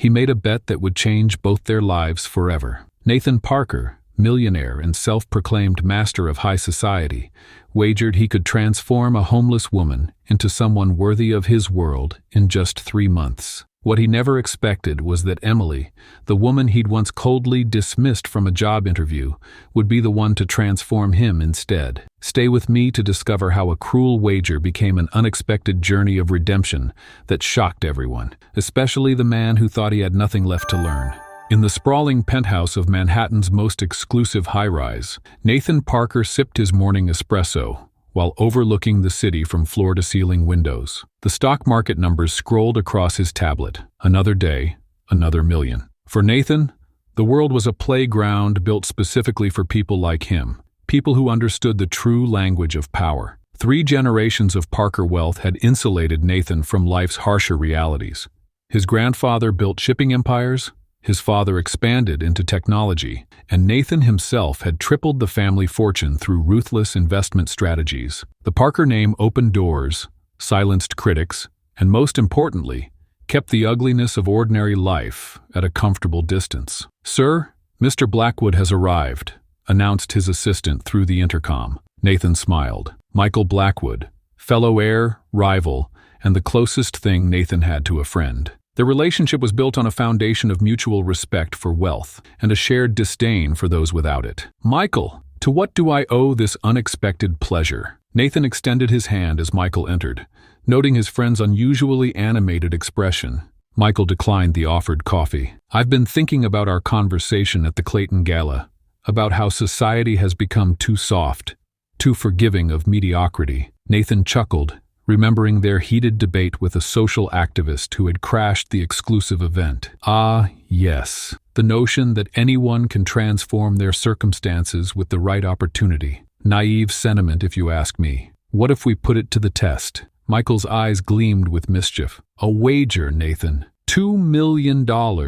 He made a bet that would change both their lives forever. Nathan Parker, millionaire and self-proclaimed master of high society, wagered he could transform a homeless woman into someone worthy of his world in just 3 months. What he never expected was that Emily, the woman he'd once coldly dismissed from a job interview, would be the one to transform him instead. Stay with me to discover how a cruel wager became an unexpected journey of redemption that shocked everyone, especially the man who thought he had nothing left to learn. In the sprawling penthouse of Manhattan's most exclusive high-rise, Nathan Parker sipped his morning espresso while overlooking the city from floor-to-ceiling windows. The stock market numbers scrolled across his tablet. Another day, another million. For Nathan, the world was a playground built specifically for people like him, people who understood the true language of power. 3 generations of Parker wealth had insulated Nathan from life's harsher realities. His grandfather built shipping empires, his father expanded into technology, and Nathan himself had tripled the family fortune through ruthless investment strategies. The Parker name opened doors, silenced critics, and most importantly, kept the ugliness of ordinary life at a comfortable distance. "Sir, Mr. Blackwood has arrived," announced his assistant through the intercom. Nathan smiled. Michael Blackwood, fellow heir, rival, and the closest thing Nathan had to a friend. Their relationship was built on a foundation of mutual respect for wealth and a shared disdain for those without it. "Michael, to what do I owe this unexpected pleasure?" Nathan extended his hand as Michael entered, noting his friend's unusually animated expression. Michael declined the offered coffee. "I've been thinking about our conversation at the Clayton Gala, about how society has become too soft, too forgiving of mediocrity." Nathan chuckled, remembering their heated debate with a social activist who had crashed the exclusive event. Ah, yes, the notion that anyone can transform their circumstances with the right opportunity. Naive sentiment, if you ask me. What if we put it to the test? Michael's eyes gleamed with mischief. "A wager, Nathan. $2 million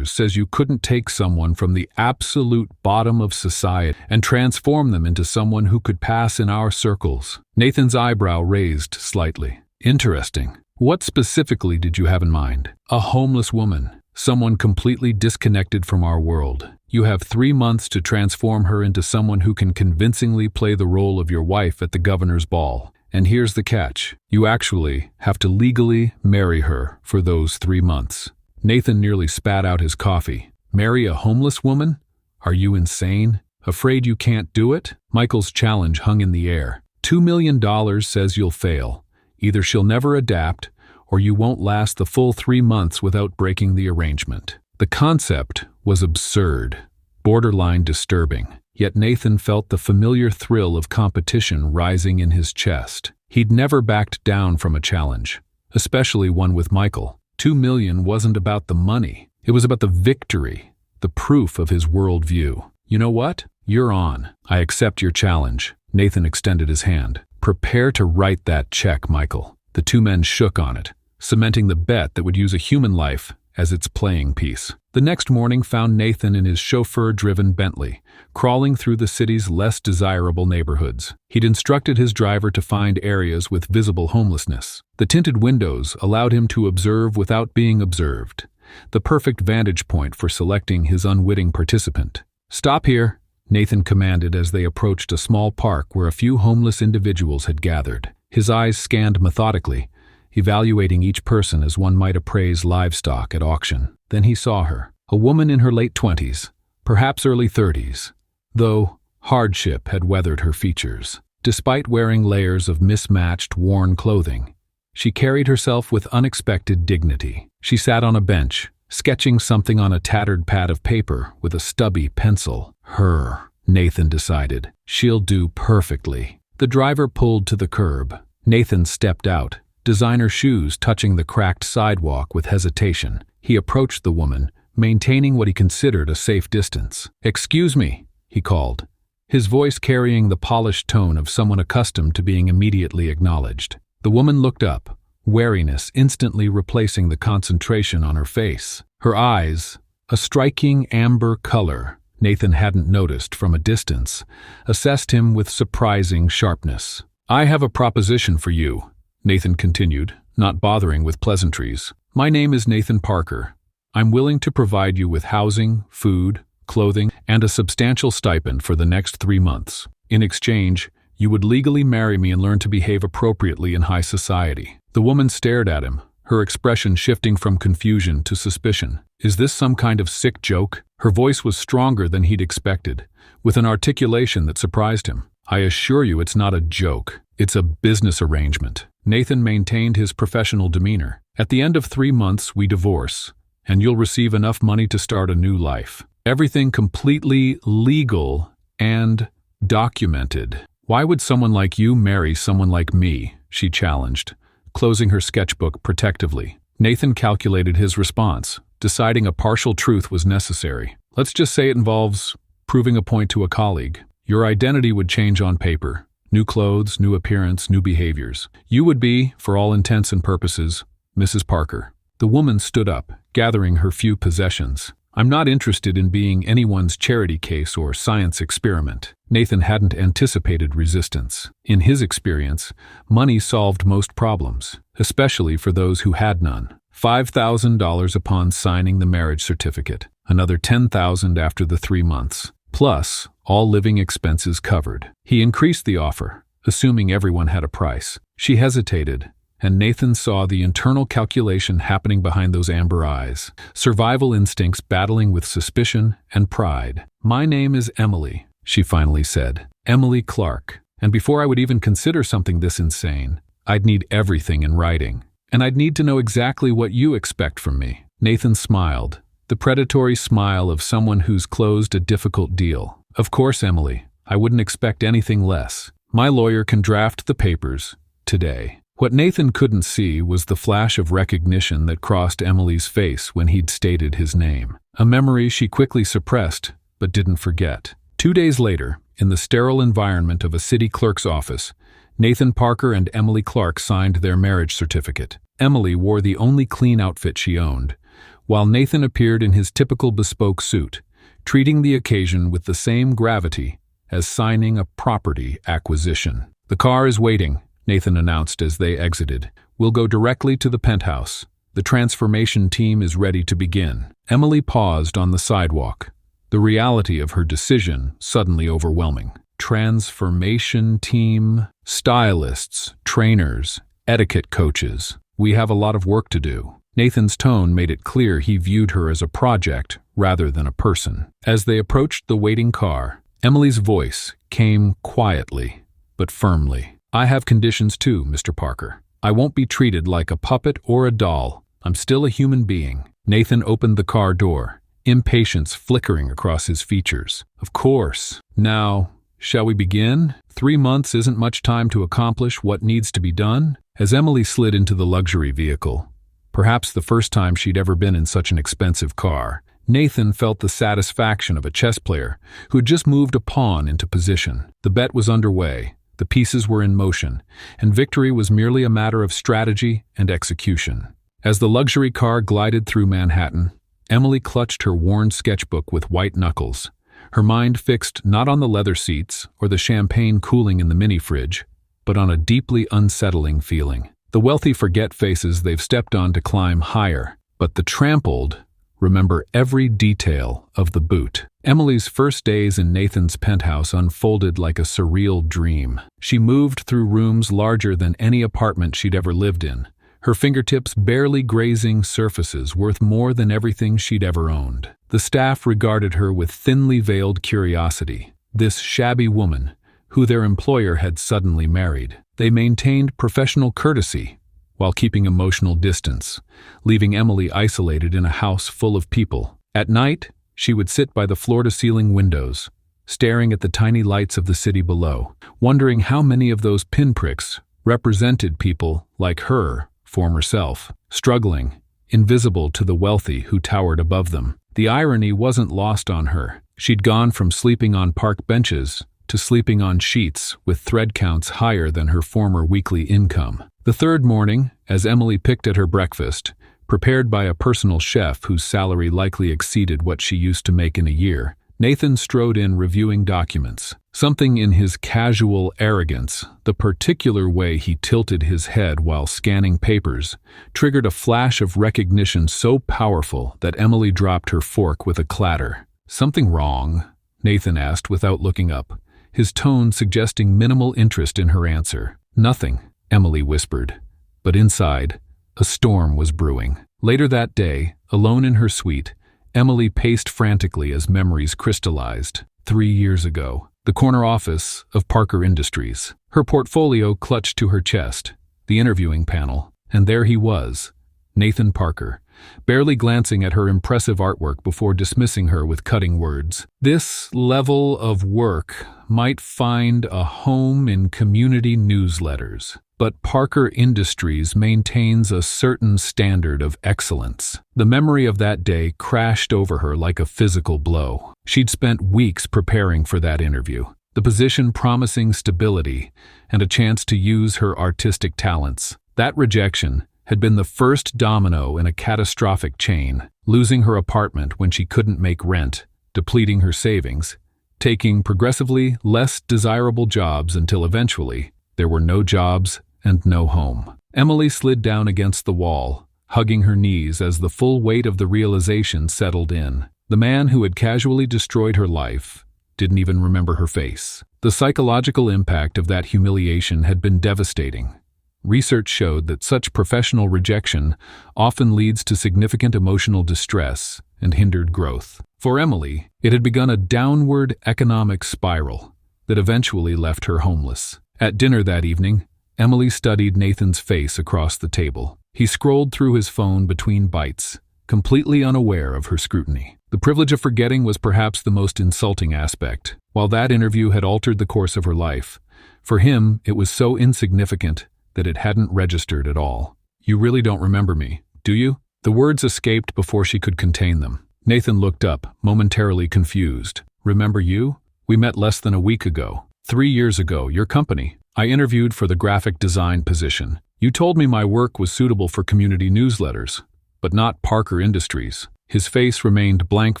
says you couldn't take someone from the absolute bottom of society and transform them into someone who could pass in our circles." Nathan's eyebrow raised slightly. "Interesting. What specifically did you have in mind?" "A homeless woman. Someone completely disconnected from our world. You have 3 months to transform her into someone who can convincingly play the role of your wife at the governor's ball. And here's the catch. You actually have to legally marry her for those 3 months." Nathan nearly spat out his coffee. "Marry a homeless woman? Are you insane? Afraid you can't do it?" Michael's challenge hung in the air. $2 million says you'll fail. Either she'll never adapt, or you won't last the full 3 months without breaking the arrangement. The concept was absurd, borderline disturbing. Yet Nathan felt the familiar thrill of competition rising in his chest. He'd never backed down from a challenge, especially one with Michael. $2 million wasn't about the money. It was about the victory, the proof of his worldview. "You know what? You're on. I accept your challenge." Nathan extended his hand. "Prepare to write that check, Michael." The 2 men shook on it, cementing the bet that would use a human life as its playing piece. The next morning found Nathan in his chauffeur-driven Bentley, crawling through the city's less desirable neighborhoods. He'd instructed his driver to find areas with visible homelessness. The tinted windows allowed him to observe without being observed, the perfect vantage point for selecting his unwitting participant. "Stop here," Nathan commanded as they approached a small park where a few homeless individuals had gathered. His eyes scanned methodically, evaluating each person as one might appraise livestock at auction. Then he saw her, a woman in her late 20s, perhaps early 30s, though hardship had weathered her features. Despite wearing layers of mismatched, worn clothing, she carried herself with unexpected dignity. She sat on a bench, sketching something on a tattered pad of paper with a stubby pencil. Her, Nathan decided. She'll do perfectly. The driver pulled to the curb. Nathan stepped out, designer shoes touching the cracked sidewalk with hesitation. He approached the woman, maintaining what he considered a safe distance. "Excuse me," he called, his voice carrying the polished tone of someone accustomed to being immediately acknowledged. The woman looked up, wariness instantly replacing the concentration on her face. Her eyes, a striking amber color Nathan hadn't noticed from a distance, assessed him with surprising sharpness. "I have a proposition for you," Nathan continued, not bothering with pleasantries. "My name is Nathan Parker, I'm willing to provide you with housing, food, clothing, and a substantial stipend for the next 3 months. In exchange, you would legally marry me and learn to behave appropriately in high society." The woman stared at him, her expression shifting from confusion to suspicion. Is this some kind of sick joke? Her voice was stronger than he'd expected, with an articulation that surprised him. "I assure you it's not a joke. It's a business arrangement." Nathan maintained his professional demeanor. "At the end of 3 months, we divorce, and you'll receive enough money to start a new life. Everything completely legal and documented." "Why would someone like you marry someone like me?" she challenged, closing her sketchbook protectively. Nathan calculated his response, deciding a partial truth was necessary. "Let's just say it involves proving a point to a colleague. Your identity would change on paper. New clothes, new appearance, new behaviors. You would be, for all intents and purposes, Mrs. Parker." The woman stood up, gathering her few possessions. "I'm not interested in being anyone's charity case or science experiment." Nathan hadn't anticipated resistance. In his experience, money solved most problems, especially for those who had none. $5,000 upon signing the marriage certificate, another $10,000 after the 3 months, plus all living expenses covered. He increased the offer, assuming everyone had a price. She hesitated, and Nathan saw the internal calculation happening behind those amber eyes, survival instincts battling with suspicion and pride. "My name is Emily," she finally said. "Emily Clark. And before I would even consider something this insane, I'd need everything in writing. And I'd need to know exactly what you expect from me." Nathan smiled, the predatory smile of someone who's closed a difficult deal. "Of course, Emily. I wouldn't expect anything less. My lawyer can draft the papers today." What Nathan couldn't see was the flash of recognition that crossed Emily's face when he'd stated his name, a memory she quickly suppressed but didn't forget. 2 days later, in the sterile environment of a city clerk's office, Nathan Parker and Emily Clark signed their marriage certificate. Emily wore the only clean outfit she owned, while Nathan appeared in his typical bespoke suit, treating the occasion with the same gravity as signing a property acquisition. "The car is waiting," Nathan announced as they exited. "We'll go directly to the penthouse. The transformation team is ready to begin." Emily paused on the sidewalk, the reality of her decision suddenly overwhelming. Transformation team, stylists, trainers, etiquette coaches. "We have a lot of work to do." Nathan's tone made it clear he viewed her as a project rather than a person. As they approached the waiting car, Emily's voice came quietly but firmly. "I have conditions too, Mr. Parker. I won't be treated like a puppet or a doll. I'm still a human being." Nathan opened the car door, impatience flickering across his features. "Of course. Now, shall we begin? 3 months isn't much time to accomplish what needs to be done." As Emily slid into the luxury vehicle, perhaps the first time she'd ever been in such an expensive car, Nathan felt the satisfaction of a chess player who had just moved a pawn into position. The bet was underway. The pieces were in motion, and victory was merely a matter of strategy and execution. As the luxury car glided through Manhattan, Emily clutched her worn sketchbook with white knuckles, her mind fixed not on the leather seats or the champagne cooling in the mini-fridge, but on a deeply unsettling feeling. The wealthy forget faces they've stepped on to climb higher, but the trampled remember every detail of the boot. Emily's first days in Nathan's penthouse unfolded like a surreal dream. She moved through rooms larger than any apartment she'd ever lived in, her fingertips barely grazing surfaces worth more than everything she'd ever owned. The staff regarded her with thinly veiled curiosity, this shabby woman, who their employer had suddenly married. They maintained professional courtesy while keeping emotional distance, leaving Emily isolated in a house full of people. At night, she would sit by the floor-to-ceiling windows, staring at the tiny lights of the city below, wondering how many of those pinpricks represented people like her former self, struggling, invisible to the wealthy who towered above them. The irony wasn't lost on her. She'd gone from sleeping on park benches to sleeping on sheets with thread counts higher than her former weekly income. The third morning, as Emily picked at her breakfast, prepared by a personal chef whose salary likely exceeded what she used to make in a year, Nathan strode in reviewing documents. Something in his casual arrogance, the particular way he tilted his head while scanning papers, triggered a flash of recognition so powerful that Emily dropped her fork with a clatter. "Something wrong?" Nathan asked without looking up, his tone suggesting minimal interest in her answer. "Nothing," Emily whispered. But inside, a storm was brewing. Later that day, alone in her suite, Emily paced frantically as memories crystallized. 3 years ago, the corner office of Parker Industries. Her portfolio clutched to her chest, the interviewing panel, and there he was, Nathan Parker, barely glancing at her impressive artwork before dismissing her with cutting words. This level of work might find a home in community newsletters, but Parker Industries maintains a certain standard of excellence. The memory of that day crashed over her like a physical blow. She'd spent weeks preparing for that interview, the position promising stability and a chance to use her artistic talents. That rejection had been the first domino in a catastrophic chain, losing her apartment when she couldn't make rent, depleting her savings, taking progressively less desirable jobs until eventually there were no jobs and no home. Emily slid down against the wall, hugging her knees as the full weight of the realization settled in. The man who had casually destroyed her life didn't even remember her face. The psychological impact of that humiliation had been devastating. Research showed that such professional rejection often leads to significant emotional distress and hindered growth. For Emily, it had begun a downward economic spiral that eventually left her homeless. At dinner that evening, Emily studied Nathan's face across the table. He scrolled through his phone between bites, completely unaware of her scrutiny. The privilege of forgetting was perhaps the most insulting aspect. While that interview had altered the course of her life, for him it was so insignificant that it hadn't registered at all. "You really don't remember me, do you?" The words escaped before she could contain them. Nathan looked up, momentarily confused. "Remember you? We met less than a week ago. 3 years ago, your company. I interviewed for the graphic design position. You told me my work was suitable for community newsletters, but not Parker Industries." His face remained blank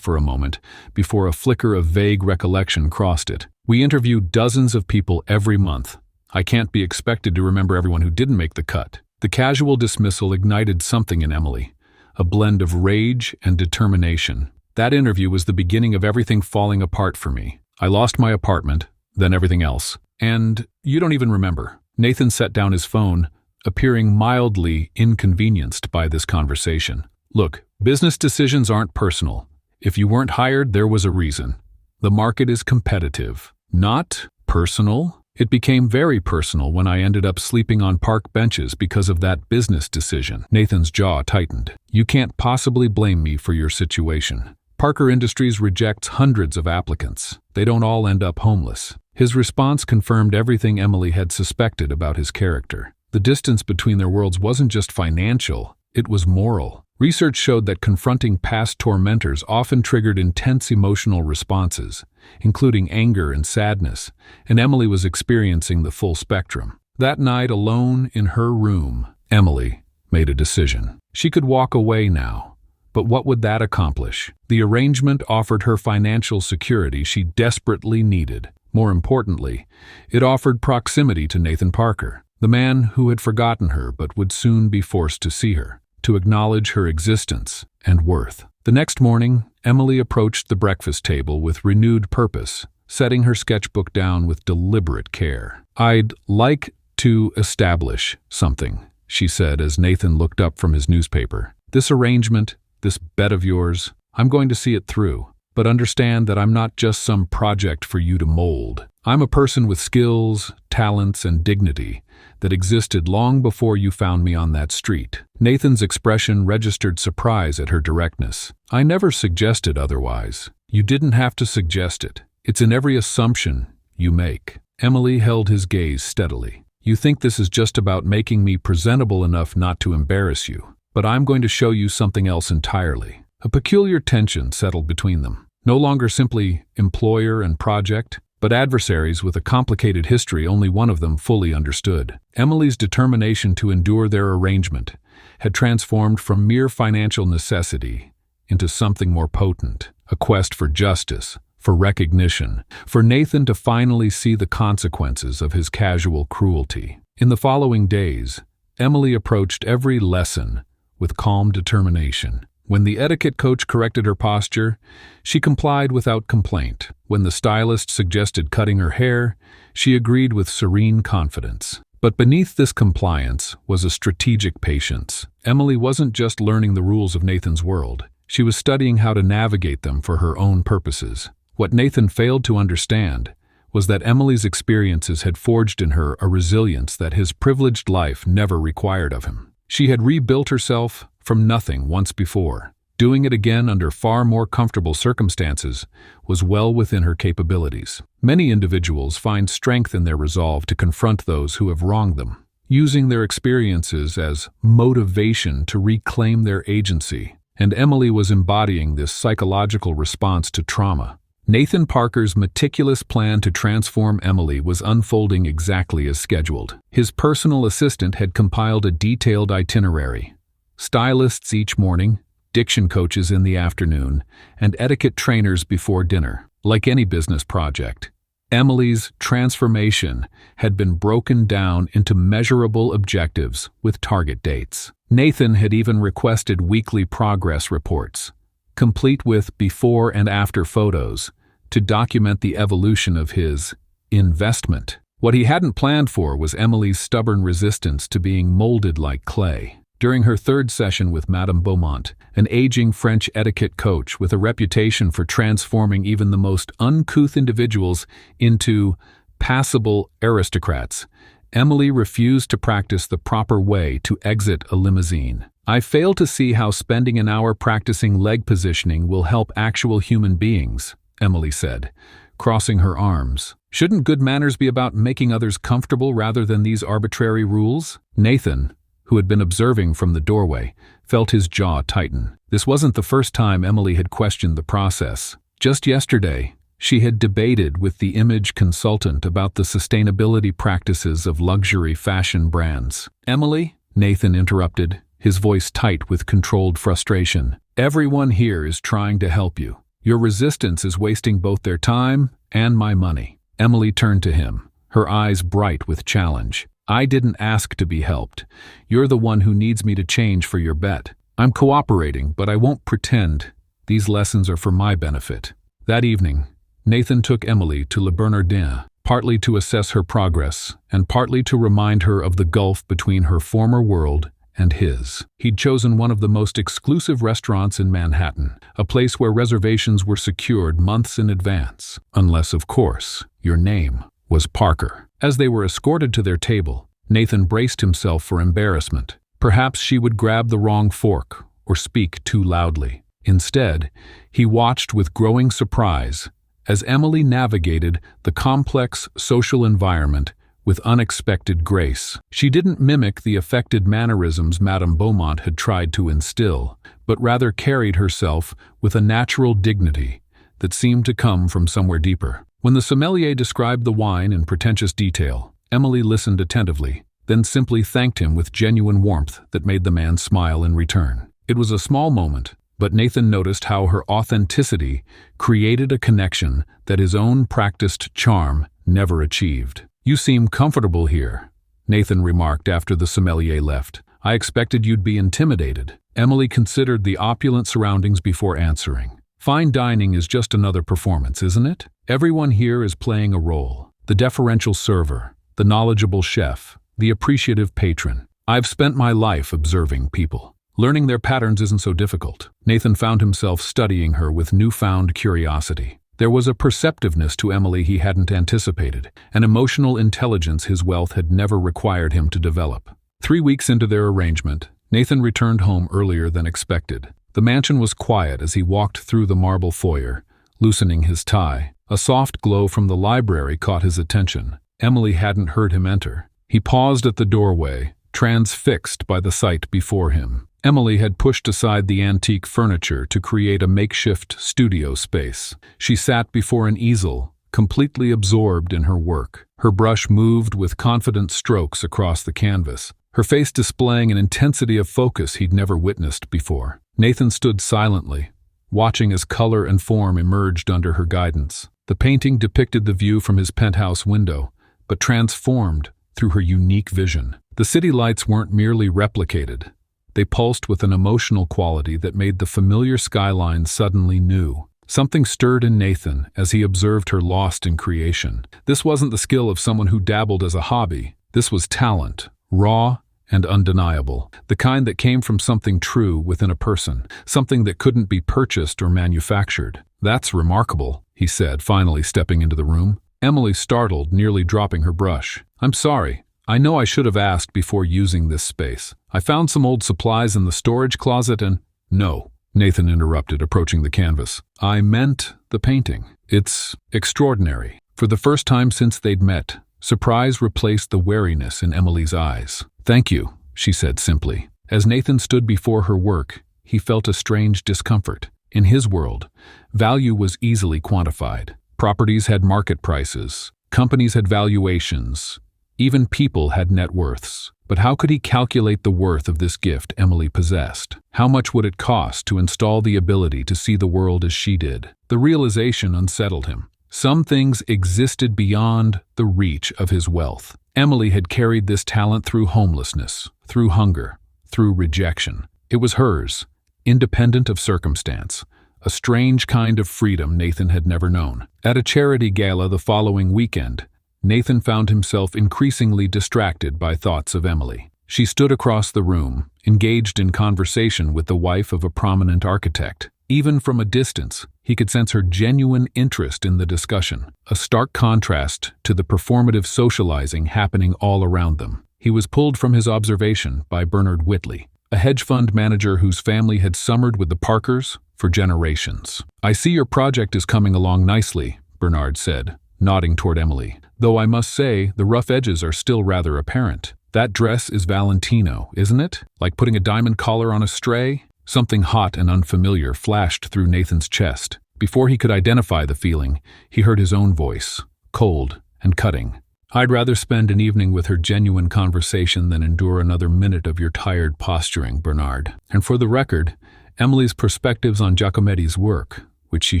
for a moment before a flicker of vague recollection crossed it. "We interview dozens of people every month. I can't be expected to remember everyone who didn't make the cut." The casual dismissal ignited something in Emily, a blend of rage and determination. That interview was the beginning of everything falling apart for me. I lost my apartment, then everything else. "And you don't even remember." Nathan set down his phone, appearing mildly inconvenienced by this conversation. "Look, business decisions aren't personal. If you weren't hired, there was a reason. The market is competitive." "Not personal?" "It became very personal when I ended up sleeping on park benches because of that business decision." Nathan's jaw tightened. "You can't possibly blame me for your situation. Parker Industries rejects hundreds of applicants. They don't all end up homeless." His response confirmed everything Emily had suspected about his character. The distance between their worlds wasn't just financial, it was moral. Research showed that confronting past tormentors often triggered intense emotional responses, including anger and sadness, and Emily was experiencing the full spectrum. That night, alone in her room, Emily made a decision. She could walk away now, but what would that accomplish? The arrangement offered her financial security she desperately needed. More importantly, it offered proximity to Nathan Parker, the man who had forgotten her but would soon be forced to see her, to acknowledge her existence and worth. The next morning, Emily approached the breakfast table with renewed purpose, setting her sketchbook down with deliberate care. "I'd like to establish something," she said as Nathan looked up from his newspaper. "This arrangement, this bet of yours, I'm going to see it through. But understand that I'm not just some project for you to mold. I'm a person with skills, talents, and dignity that existed long before you found me on that street." Nathan's expression registered surprise at her directness. "I never suggested otherwise. You didn't have to suggest it. It's in every assumption you make." Emily held his gaze steadily. "You think this is just about making me presentable enough not to embarrass you. But I'm going to show you something else entirely." A peculiar tension settled between them. No longer simply employer and project, but adversaries with a complicated history only one of them fully understood. Emily's determination to endure their arrangement had transformed from mere financial necessity into something more potent, a quest for justice, for recognition, for Nathan to finally see the consequences of his casual cruelty. In the following days, Emily approached every lesson with calm determination. When the etiquette coach corrected her posture, she complied without complaint. When the stylist suggested cutting her hair, she agreed with serene confidence. But beneath this compliance was a strategic patience. Emily wasn't just learning the rules of Nathan's world. She was studying how to navigate them for her own purposes. What Nathan failed to understand was that Emily's experiences had forged in her a resilience that his privileged life never required of him. She had rebuilt herself from nothing once before. Doing it again under far more comfortable circumstances was well within her capabilities. Many individuals find strength in their resolve to confront those who have wronged them, using their experiences as motivation to reclaim their agency. And Emily was embodying this psychological response to trauma. Nathan Parker's meticulous plan to transform Emily was unfolding exactly as scheduled. His personal assistant had compiled a detailed itinerary. Stylists each morning, diction coaches in the afternoon, and etiquette trainers before dinner. Like any business project, Emily's transformation had been broken down into measurable objectives with target dates. Nathan had even requested weekly progress reports, complete with before and after photos, to document the evolution of his investment. What he hadn't planned for was Emily's stubborn resistance to being molded like clay. During her third session with Madame Beaumont, an aging French etiquette coach with a reputation for transforming even the most uncouth individuals into passable aristocrats, Emily refused to practice the proper way to exit a limousine. "I fail to see how spending an hour practicing leg positioning will help actual human beings," Emily said, crossing her arms. "Shouldn't good manners be about making others comfortable rather than these arbitrary rules?" Nathan, who had been observing from the doorway, felt his jaw tighten. This wasn't the first time Emily had questioned the process. Just yesterday, she had debated with the image consultant about the sustainability practices of luxury fashion brands. "Emily," Nathan interrupted, his voice tight with controlled frustration, "everyone here is trying to help you. Your resistance is wasting both their time and my money." Emily turned to him, her eyes bright with challenge. "I didn't ask to be helped. You're the one who needs me to change for your bet. I'm cooperating, but I won't pretend these lessons are for my benefit." That evening, Nathan took Emily to Le Bernardin, partly to assess her progress and partly to remind her of the gulf between her former world and his. He'd chosen one of the most exclusive restaurants in Manhattan, a place where reservations were secured months in advance, unless, of course, your name was Parker. As they were escorted to their table, Nathan braced himself for embarrassment. Perhaps she would grab the wrong fork or speak too loudly. Instead, he watched with growing surprise as Emily navigated the complex social environment with unexpected grace. She didn't mimic the affected mannerisms Madame Beaumont had tried to instill, but rather carried herself with a natural dignity that seemed to come from somewhere deeper. When the sommelier described the wine in pretentious detail, Emily listened attentively, then simply thanked him with genuine warmth that made the man smile in return. It was a small moment, but Nathan noticed how her authenticity created a connection that his own practiced charm never achieved. "You seem comfortable here," Nathan remarked after the sommelier left. "I expected you'd be intimidated." Emily considered the opulent surroundings before answering. "Fine dining is just another performance, isn't it? Everyone here is playing a role. The deferential server, the knowledgeable chef, the appreciative patron. I've spent my life observing people. Learning their patterns isn't so difficult." Nathan found himself studying her with newfound curiosity. There was a perceptiveness to Emily he hadn't anticipated, an emotional intelligence his wealth had never required him to develop. 3 weeks into their arrangement, Nathan returned home earlier than expected. The mansion was quiet as he walked through the marble foyer, loosening his tie. A soft glow from the library caught his attention. Emily hadn't heard him enter. He paused at the doorway, transfixed by the sight before him. Emily had pushed aside the antique furniture to create a makeshift studio space. She sat before an easel, completely absorbed in her work. Her brush moved with confident strokes across the canvas, her face displaying an intensity of focus he'd never witnessed before. Nathan stood silently, watching as color and form emerged under her guidance. The painting depicted the view from his penthouse window, but transformed through her unique vision. The city lights weren't merely replicated. They pulsed with an emotional quality that made the familiar skyline suddenly new. Something stirred in Nathan as he observed her lost in creation. This wasn't the skill of someone who dabbled as a hobby. This was talent, raw and undeniable, the kind that came from something true within a person, something that couldn't be purchased or manufactured. "That's remarkable," he said, finally stepping into the room. Emily startled, nearly dropping her brush. "I'm sorry. I know I should have asked before using this space. I found some old supplies in the storage closet and—" "No," Nathan interrupted, approaching the canvas. "I meant the painting. It's extraordinary." For the first time since they'd met, surprise replaced the wariness in Emily's eyes. "Thank you," she said simply. As Nathan stood before her work, he felt a strange discomfort. In his world, value was easily quantified. Properties had market prices, companies had valuations, even people had net worths. But how could he calculate the worth of this gift Emily possessed? How much would it cost to install the ability to see the world as she did? The realization unsettled him. Some things existed beyond the reach of his wealth. Emily had carried this talent through homelessness, through hunger, through rejection. It was hers, independent of circumstance, a strange kind of freedom Nathan had never known. At a charity gala the following weekend, Nathan found himself increasingly distracted by thoughts of Emily. She stood across the room, engaged in conversation with the wife of a prominent architect. Even from a distance, he could sense her genuine interest in the discussion, a stark contrast to the performative socializing happening all around them. He was pulled from his observation by Bernard Whitley, a hedge fund manager whose family had summered with the Parkers for generations. "I see your project is coming along nicely," Bernard said, nodding toward Emily. "Though I must say, the rough edges are still rather apparent. That dress is Valentino, isn't it? Like putting a diamond collar on a stray?" Something hot and unfamiliar flashed through Nathan's chest. Before he could identify the feeling, he heard his own voice, cold and cutting. "I'd rather spend an evening with her genuine conversation than endure another minute of your tired posturing, Bernard." And for the record, Emily's perspectives on Giacometti's work, which she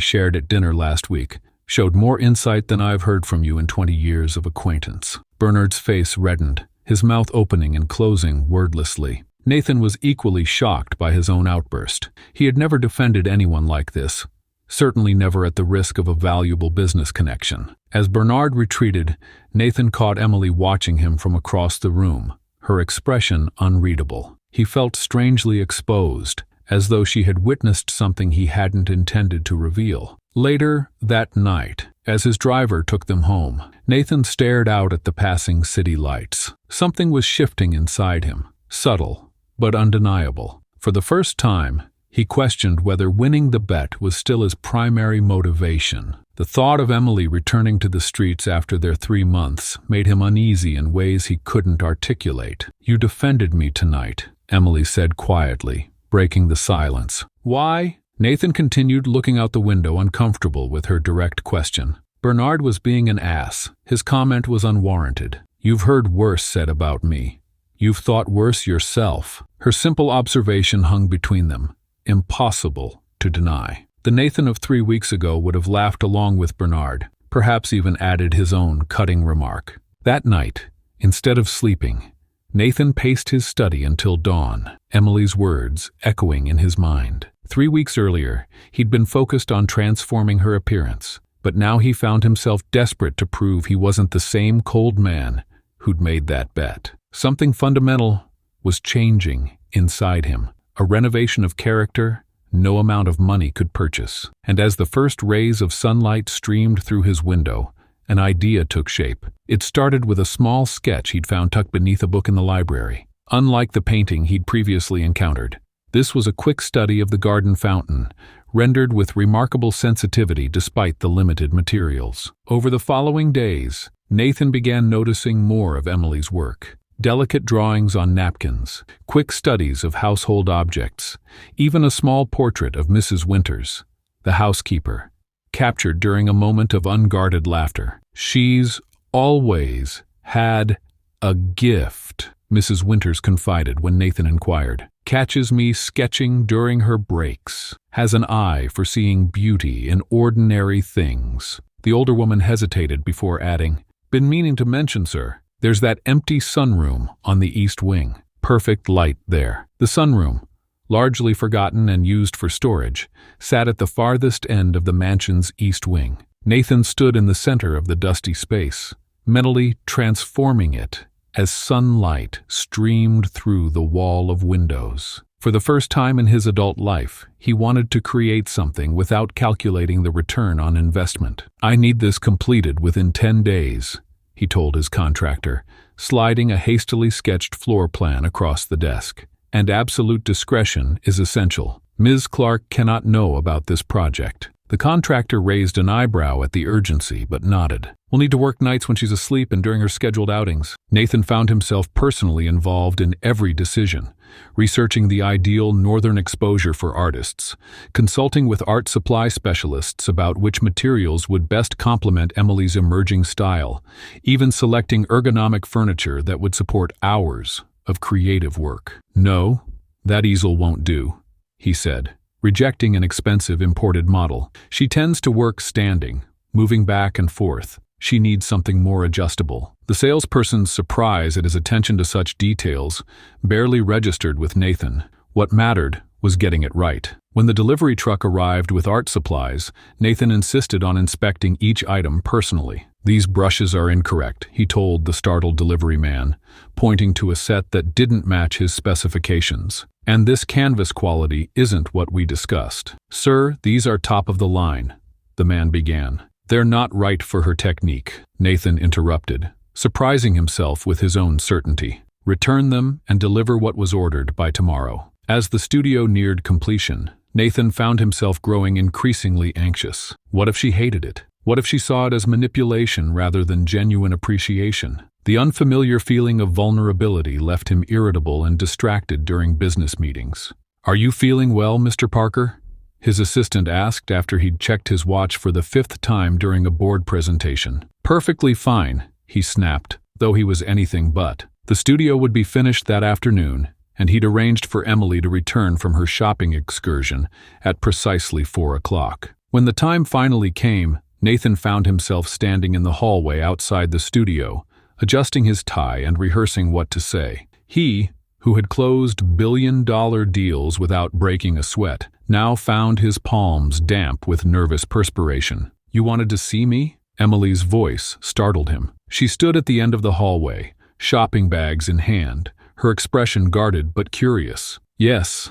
shared at dinner last week, showed more insight than I've heard from you in 20 years of acquaintance. Bernard's face reddened, his mouth opening and closing wordlessly. Nathan was equally shocked by his own outburst. He had never defended anyone like this, certainly never at the risk of a valuable business connection. As Bernard retreated, Nathan caught Emily watching him from across the room, her expression unreadable. He felt strangely exposed, as though she had witnessed something he hadn't intended to reveal. Later that night, as his driver took them home, Nathan stared out at the passing city lights. Something was shifting inside him, subtle but undeniable. For the first time, he questioned whether winning the bet was still his primary motivation. The thought of Emily returning to the streets after their 3 months made him uneasy in ways he couldn't articulate. "You defended me tonight," Emily said quietly, breaking the silence. "Why?" Nathan continued, looking out the window, uncomfortable with her direct question. Bernard was being an ass. His comment was unwarranted. "You've heard worse said about me. You've thought worse yourself." Her simple observation hung between them, impossible to deny. The Nathan of 3 weeks ago would have laughed along with Bernard, perhaps even added his own cutting remark. That night, instead of sleeping, Nathan paced his study until dawn, Emily's words echoing in his mind. 3 weeks earlier, he'd been focused on transforming her appearance, but now he found himself desperate to prove he wasn't the same cold man who'd made that bet. Something fundamental was changing inside him, a renovation of character no amount of money could purchase. And as the first rays of sunlight streamed through his window, an idea took shape. It started with a small sketch he'd found tucked beneath a book in the library. Unlike the painting he'd previously encountered, this was a quick study of the garden fountain, rendered with remarkable sensitivity despite the limited materials. Over the following days, Nathan began noticing more of Emily's work. Delicate drawings on napkins, quick studies of household objects, even a small portrait of Mrs. Winters, the housekeeper, captured during a moment of unguarded laughter. "She's always had a gift," Mrs. Winters confided when Nathan inquired. catches me sketching during her breaks, has an eye for seeing beauty in ordinary things. The older woman hesitated before adding, "Been meaning to mention, sir, there's that empty sunroom on the east wing. Perfect light there." The sunroom, largely forgotten and used for storage, sat at the farthest end of the mansion's east wing. Nathan stood in the center of the dusty space, mentally transforming it as sunlight streamed through the wall of windows. For the first time in his adult life, he wanted to create something without calculating the return on investment. "I need this completed within 10 days, he told his contractor, sliding a hastily sketched floor plan across the desk. "And absolute discretion is essential. Ms. Clark cannot know about this project." The contractor raised an eyebrow at the urgency, but nodded. "We'll need to work nights when she's asleep and during her scheduled outings." Nathan found himself personally involved in every decision, researching the ideal northern exposure for artists, consulting with art supply specialists about which materials would best complement Emily's emerging style, even selecting ergonomic furniture that would support hours of creative work. "No, that easel won't do," he said, rejecting an expensive imported model. "She tends to work standing, moving back and forth. She needs something more adjustable." The salesperson's surprise at his attention to such details barely registered with Nathan. What mattered was getting it right. When the delivery truck arrived with art supplies, Nathan insisted on inspecting each item personally. "These brushes are incorrect," he told the startled delivery man, pointing to a set that didn't match his specifications. "And this canvas quality isn't what we discussed." "Sir, these are top of the line," the man began. "They're not right for her technique," Nathan interrupted, surprising himself with his own certainty. "Return them and deliver what was ordered by tomorrow." As the studio neared completion, Nathan found himself growing increasingly anxious. What if she hated it? What if she saw it as manipulation rather than genuine appreciation? The unfamiliar feeling of vulnerability left him irritable and distracted during business meetings. "Are you feeling well, Mr. Parker?" his assistant asked after he'd checked his watch for the 5th time during a board presentation. "Perfectly fine," he snapped, though he was anything but. The studio would be finished that afternoon, and he'd arranged for Emily to return from her shopping excursion at precisely 4 o'clock. When the time finally came, Nathan found himself standing in the hallway outside the studio, adjusting his tie and rehearsing what to say. He, who had closed billion-dollar deals without breaking a sweat, now found his palms damp with nervous perspiration. "You wanted to see me?" Emily's voice startled him. She stood at the end of the hallway, shopping bags in hand, her expression guarded but curious. "Yes,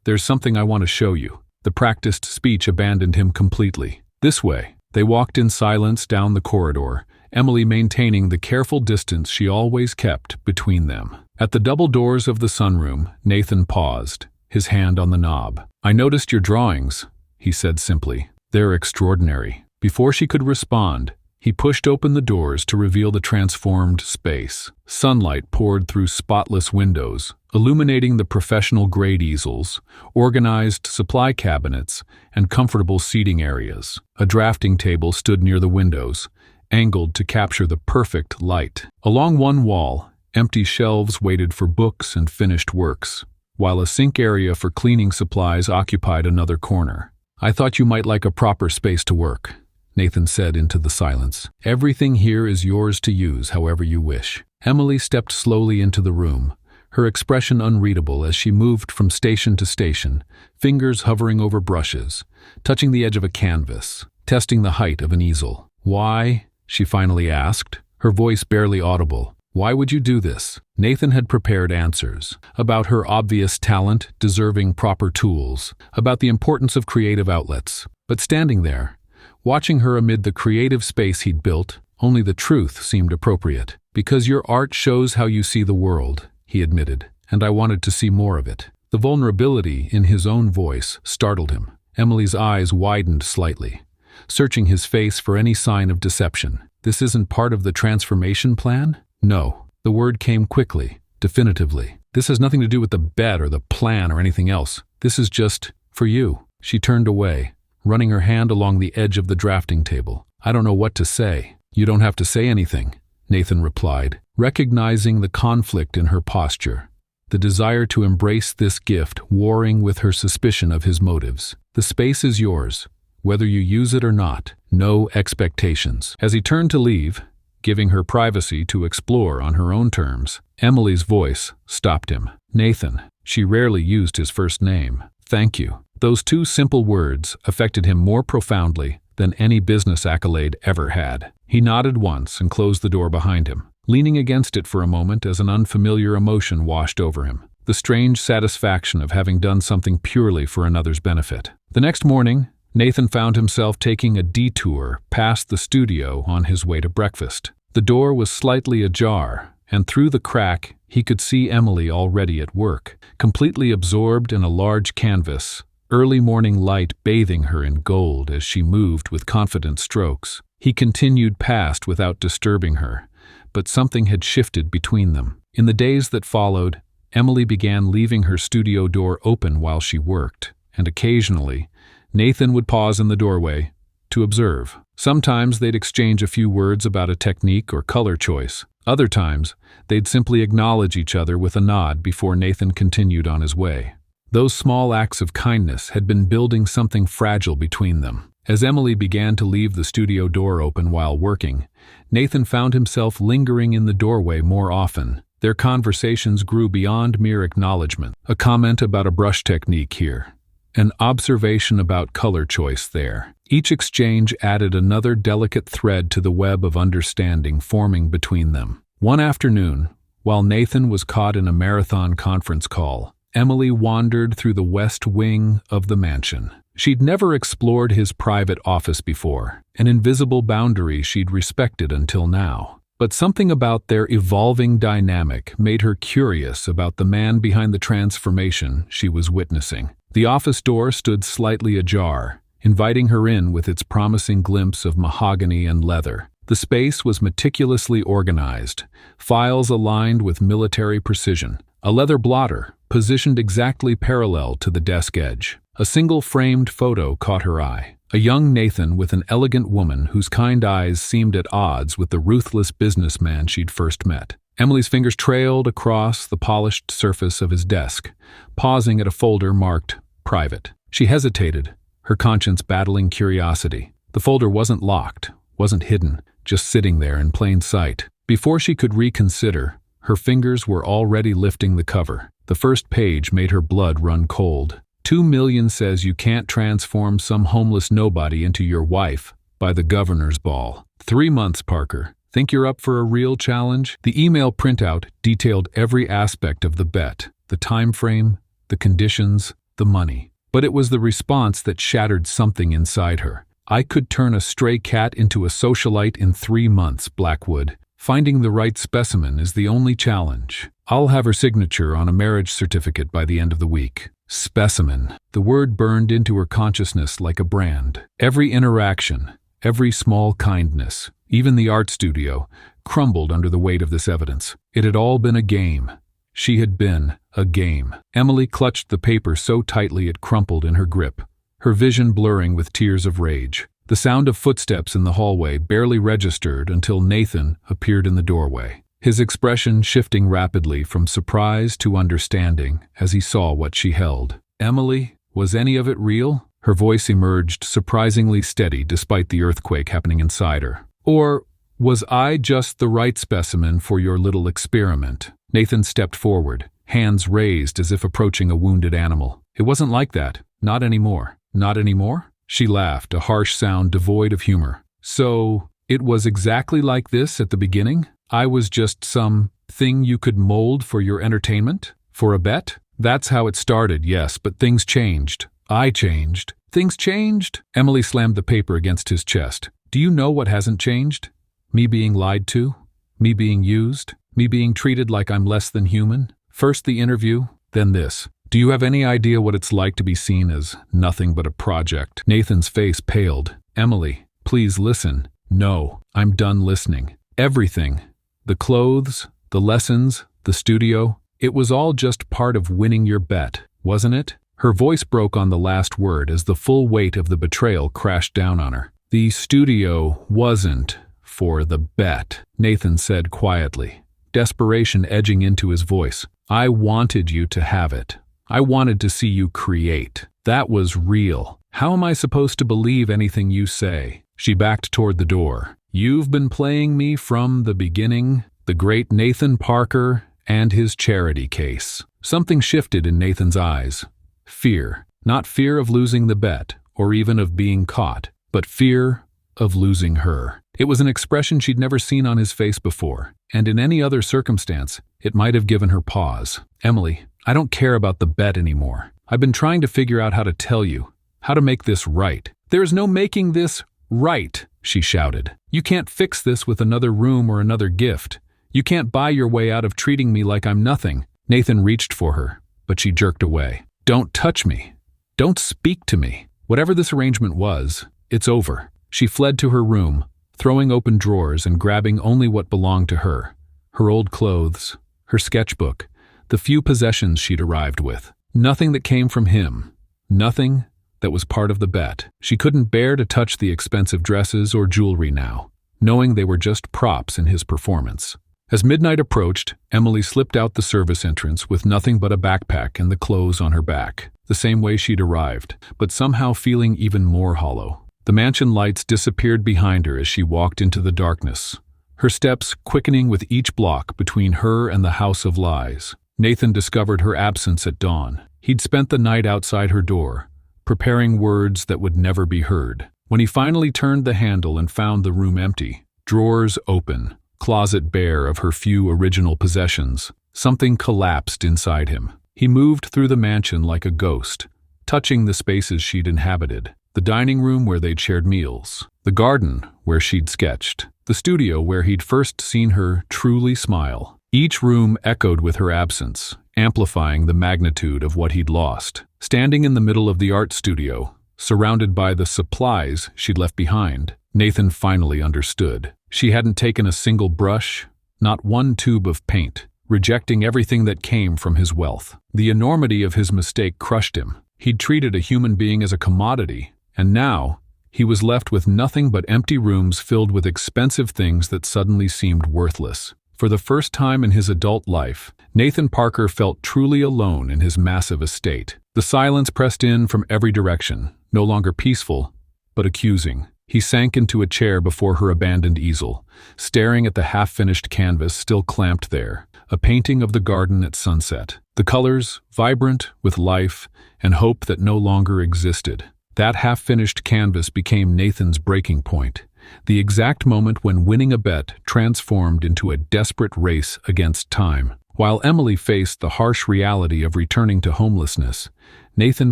there's something I want to show you." The practiced speech abandoned him completely. "This way." They walked in silence down the corridor, Emily maintaining the careful distance she always kept between them. At the double doors of the sunroom, Nathan paused, his hand on the knob. "I noticed your drawings," he said simply. "They're extraordinary." Before she could respond, he pushed open the doors to reveal the transformed space. Sunlight poured through spotless windows, illuminating the professional-grade easels, organized supply cabinets, and comfortable seating areas. A drafting table stood near the windows, angled to capture the perfect light. Along one wall, empty shelves waited for books and finished works, while a sink area for cleaning supplies occupied another corner. "I thought you might like a proper space to work," Nathan said into the silence. "Everything here is yours to use however you wish." Emily stepped slowly into the room, her expression unreadable as she moved from station to station, fingers hovering over brushes, touching the edge of a canvas, testing the height of an easel. "Why?" she finally asked, her voice barely audible. "Why would you do this?" Nathan had prepared answers about her obvious talent, deserving proper tools, about the importance of creative outlets. But standing there, watching her amid the creative space he'd built, only the truth seemed appropriate. "Because your art shows how you see the world," he admitted, "and I wanted to see more of it." The vulnerability in his own voice startled him. Emily's eyes widened slightly, searching his face for any sign of deception. "This isn't part of the transformation plan?" "No." The word came quickly, definitively. "This has nothing to do with the bet or the plan or anything else. This is just for you." She turned away, running her hand along the edge of the drafting table. "I don't know what to say." "You don't have to say anything," Nathan replied, recognizing the conflict in her posture. the desire to embrace this gift warring with her suspicion of his motives. The space is yours, whether you use it or not. No expectations. As he turned to leave, giving her privacy to explore on her own terms, Emily's voice stopped him. Nathan. She rarely used his first name. Thank you. Those two simple words affected him more profoundly than any business accolade ever had. He nodded once and closed the door behind him, leaning against it for a moment as an unfamiliar emotion washed over him. The strange satisfaction of having done something purely for another's benefit. The next morning, Nathan found himself taking a detour past the studio on his way to breakfast. The door was slightly ajar, and through the crack, he could see Emily already at work, completely absorbed in a large canvas, early morning light bathing her in gold as she moved with confident strokes. He continued past without disturbing her, but something had shifted between them. In the days that followed, Emily began leaving her studio door open while she worked, and occasionally, Nathan would pause in the doorway to observe. Sometimes they'd exchange a few words about a technique or color choice. Other times, they'd simply acknowledge each other with a nod before Nathan continued on his way. Those small acts of kindness had been building something fragile between them. As Emily began to leave the studio door open while working, Nathan found himself lingering in the doorway more often. Their conversations grew beyond mere acknowledgement. A comment about a brush technique here. An observation about color choice there. Each exchange added another delicate thread to the web of understanding forming between them. One afternoon, while Nathan was caught in a marathon conference call, Emily wandered through the west wing of the mansion. She'd never explored his private office before, an invisible boundary she'd respected until now. But something about their evolving dynamic made her curious about the man behind the transformation she was witnessing. The office door stood slightly ajar, inviting her in with its promising glimpse of mahogany and leather. The space was meticulously organized, files aligned with military precision. A leather blotter, positioned exactly parallel to the desk edge. A single framed photo caught her eye. A young Nathan with an elegant woman whose kind eyes seemed at odds with the ruthless businessman she'd first met. Emily's fingers trailed across the polished surface of his desk, pausing at a folder marked Private. She hesitated, her conscience battling curiosity. The folder wasn't locked, wasn't hidden, just sitting there in plain sight. Before she could reconsider, her fingers were already lifting the cover. The first page made her blood run cold. 2 million says you can't transform some homeless nobody into your wife by the governor's ball. 3 months, Parker. Think you're up for a real challenge? The email printout detailed every aspect of the bet, the time frame, the conditions, the money. But it was the response that shattered something inside her. I could turn a stray cat into a socialite in 3 months, Blackwood. Finding the right specimen is the only challenge. I'll have her signature on a marriage certificate by the end of the week. Specimen. The word burned into her consciousness like a brand. Every interaction, every small kindness, even the art studio, crumbled under the weight of this evidence. It had all been a game. She had been a game. Emily clutched the paper so tightly it crumpled in her grip, her vision blurring with tears of rage. The sound of footsteps in the hallway barely registered until Nathan appeared in the doorway, his expression shifting rapidly from surprise to understanding as he saw what she held. Emily, was any of it real? Her voice emerged surprisingly steady despite the earthquake happening inside her. Or was I just the right specimen for your little experiment? Nathan stepped forward, hands raised as if approaching a wounded animal. It wasn't like that. Not anymore. Not anymore? She laughed, a harsh sound devoid of humor. So, it was exactly like this at the beginning? I was just some thing you could mold for your entertainment? For a bet? That's how it started, yes, but things changed. I changed. Things changed? Emily slammed the paper against his chest. Do you know what hasn't changed? Me being lied to? Me being used? Me being treated like I'm less than human? First the interview, then this. Do you have any idea what it's like to be seen as nothing but a project? Nathan's face paled. Emily, please listen. No, I'm done listening. Everything. The clothes, the lessons, the studio. It was all just part of winning your bet, wasn't it? Her voice broke on the last word as the full weight of the betrayal crashed down on her. The studio wasn't for the bet, Nathan said quietly, desperation edging into his voice. I wanted you to have it. I wanted to see you create. That was real. How am I supposed to believe anything you say? She backed toward the door. You've been playing me from the beginning. The great Nathan Parker and his charity case. Something shifted in Nathan's eyes. Fear. Not fear of losing the bet, or even of being caught, but fear of losing her. It was an expression she'd never seen on his face before, and in any other circumstance, it might have given her pause. Emily, I don't care about the bet anymore. I've been trying to figure out how to tell you, how to make this right. There is no making this right, she shouted. You can't fix this with another room or another gift. You can't buy your way out of treating me like I'm nothing. Nathan reached for her, but she jerked away. Don't touch me. Don't speak to me. Whatever this arrangement was, it's over. She fled to her room, throwing open drawers and grabbing only what belonged to her. Her old clothes, her sketchbook, the few possessions she'd arrived with. Nothing that came from him. Nothing that was part of the bet. She couldn't bear to touch the expensive dresses or jewelry now, knowing they were just props in his performance. As midnight approached, Emily slipped out the service entrance with nothing but a backpack and the clothes on her back, the same way she'd arrived, but somehow feeling even more hollow. The mansion lights disappeared behind her as she walked into the darkness, her steps quickening with each block between her and the house of lies. Nathan discovered her absence at dawn. He'd spent the night outside her door, preparing words that would never be heard. When he finally turned the handle and found the room empty, drawers open, closet bare of her few original possessions, something collapsed inside him. He moved through the mansion like a ghost, touching the spaces she'd inhabited. The dining room where they'd shared meals, the garden where she'd sketched, the studio where he'd first seen her truly smile. Each room echoed with her absence, amplifying the magnitude of what he'd lost. Standing in the middle of the art studio, surrounded by the supplies she'd left behind, Nathan finally understood. She hadn't taken a single brush, not one tube of paint, rejecting everything that came from his wealth. The enormity of his mistake crushed him. He'd treated a human being as a commodity, and now he was left with nothing but empty rooms filled with expensive things that suddenly seemed worthless. For the first time in his adult life, Nathan Parker felt truly alone in his massive estate. The silence pressed in from every direction, no longer peaceful, but accusing. He sank into a chair before her abandoned easel, staring at the half-finished canvas still clamped there, a painting of the garden at sunset. The colors, vibrant with life and hope that no longer existed. That half-finished canvas became Nathan's breaking point, the exact moment when winning a bet transformed into a desperate race against time. While Emily faced the harsh reality of returning to homelessness, Nathan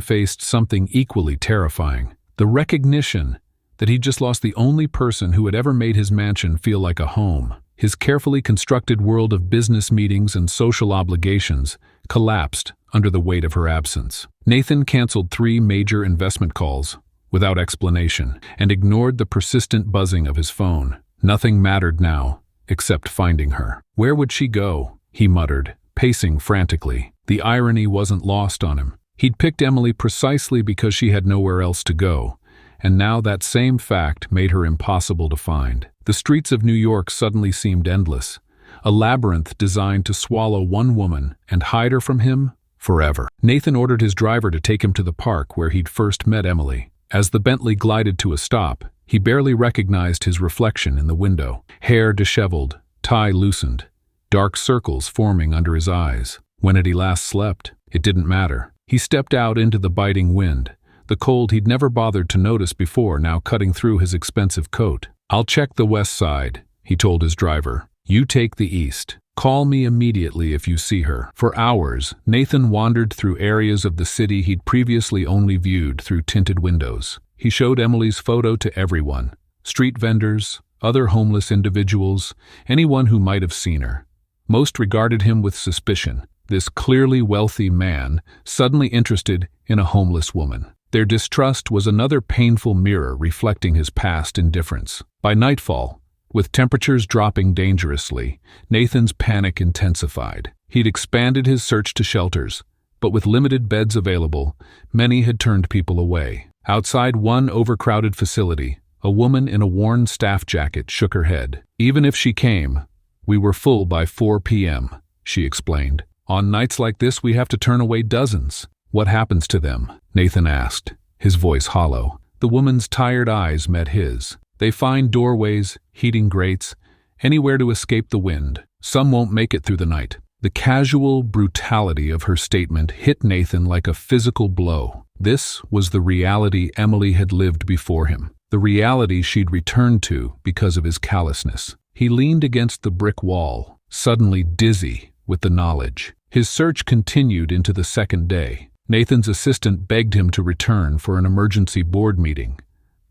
faced something equally terrifying, the recognition that he'd just lost the only person who had ever made his mansion feel like a home. His carefully constructed world of business meetings and social obligations collapsed under the weight of her absence. Nathan canceled 3 major investment calls without explanation and ignored the persistent buzzing of his phone. Nothing mattered now except finding her. Where would she go? He muttered, pacing frantically. The irony wasn't lost on him. He'd picked Emily precisely because she had nowhere else to go, and now that same fact made her impossible to find. The streets of New York suddenly seemed endless, a labyrinth designed to swallow one woman and hide her from him forever. Nathan ordered his driver to take him to the park where he'd first met Emily. As the Bentley glided to a stop, he barely recognized his reflection in the window. Hair disheveled, tie loosened, dark circles forming under his eyes. When had he last slept? It didn't matter. He stepped out into the biting wind, the cold he'd never bothered to notice before now cutting through his expensive coat. I'll check the west side, he told his driver. You take the east. Call me immediately if you see her. For hours, Nathan wandered through areas of the city he'd previously only viewed through tinted windows. He showed Emily's photo to everyone, street vendors, other homeless individuals, anyone who might have seen her. Most regarded him with suspicion, this clearly wealthy man suddenly interested in a homeless woman. Their distrust was another painful mirror reflecting his past indifference. By nightfall, with temperatures dropping dangerously, Nathan's panic intensified. He'd expanded his search to shelters, but with limited beds available, many had turned people away. Outside one overcrowded facility, a woman in a worn staff jacket shook her head. Even if she came, We were full by 4 p.m., she explained. On nights like this, we have to turn away dozens. What happens to them? Nathan asked, his voice hollow. The woman's tired eyes met his. They find doorways, heating grates, anywhere to escape the wind. Some won't make it through the night. The casual brutality of her statement hit Nathan like a physical blow. This was the reality Emily had lived before him, the reality she'd returned to because of his callousness. He leaned against the brick wall, suddenly dizzy with the knowledge. His search continued into the second day. Nathan's assistant begged him to return for an emergency board meeting,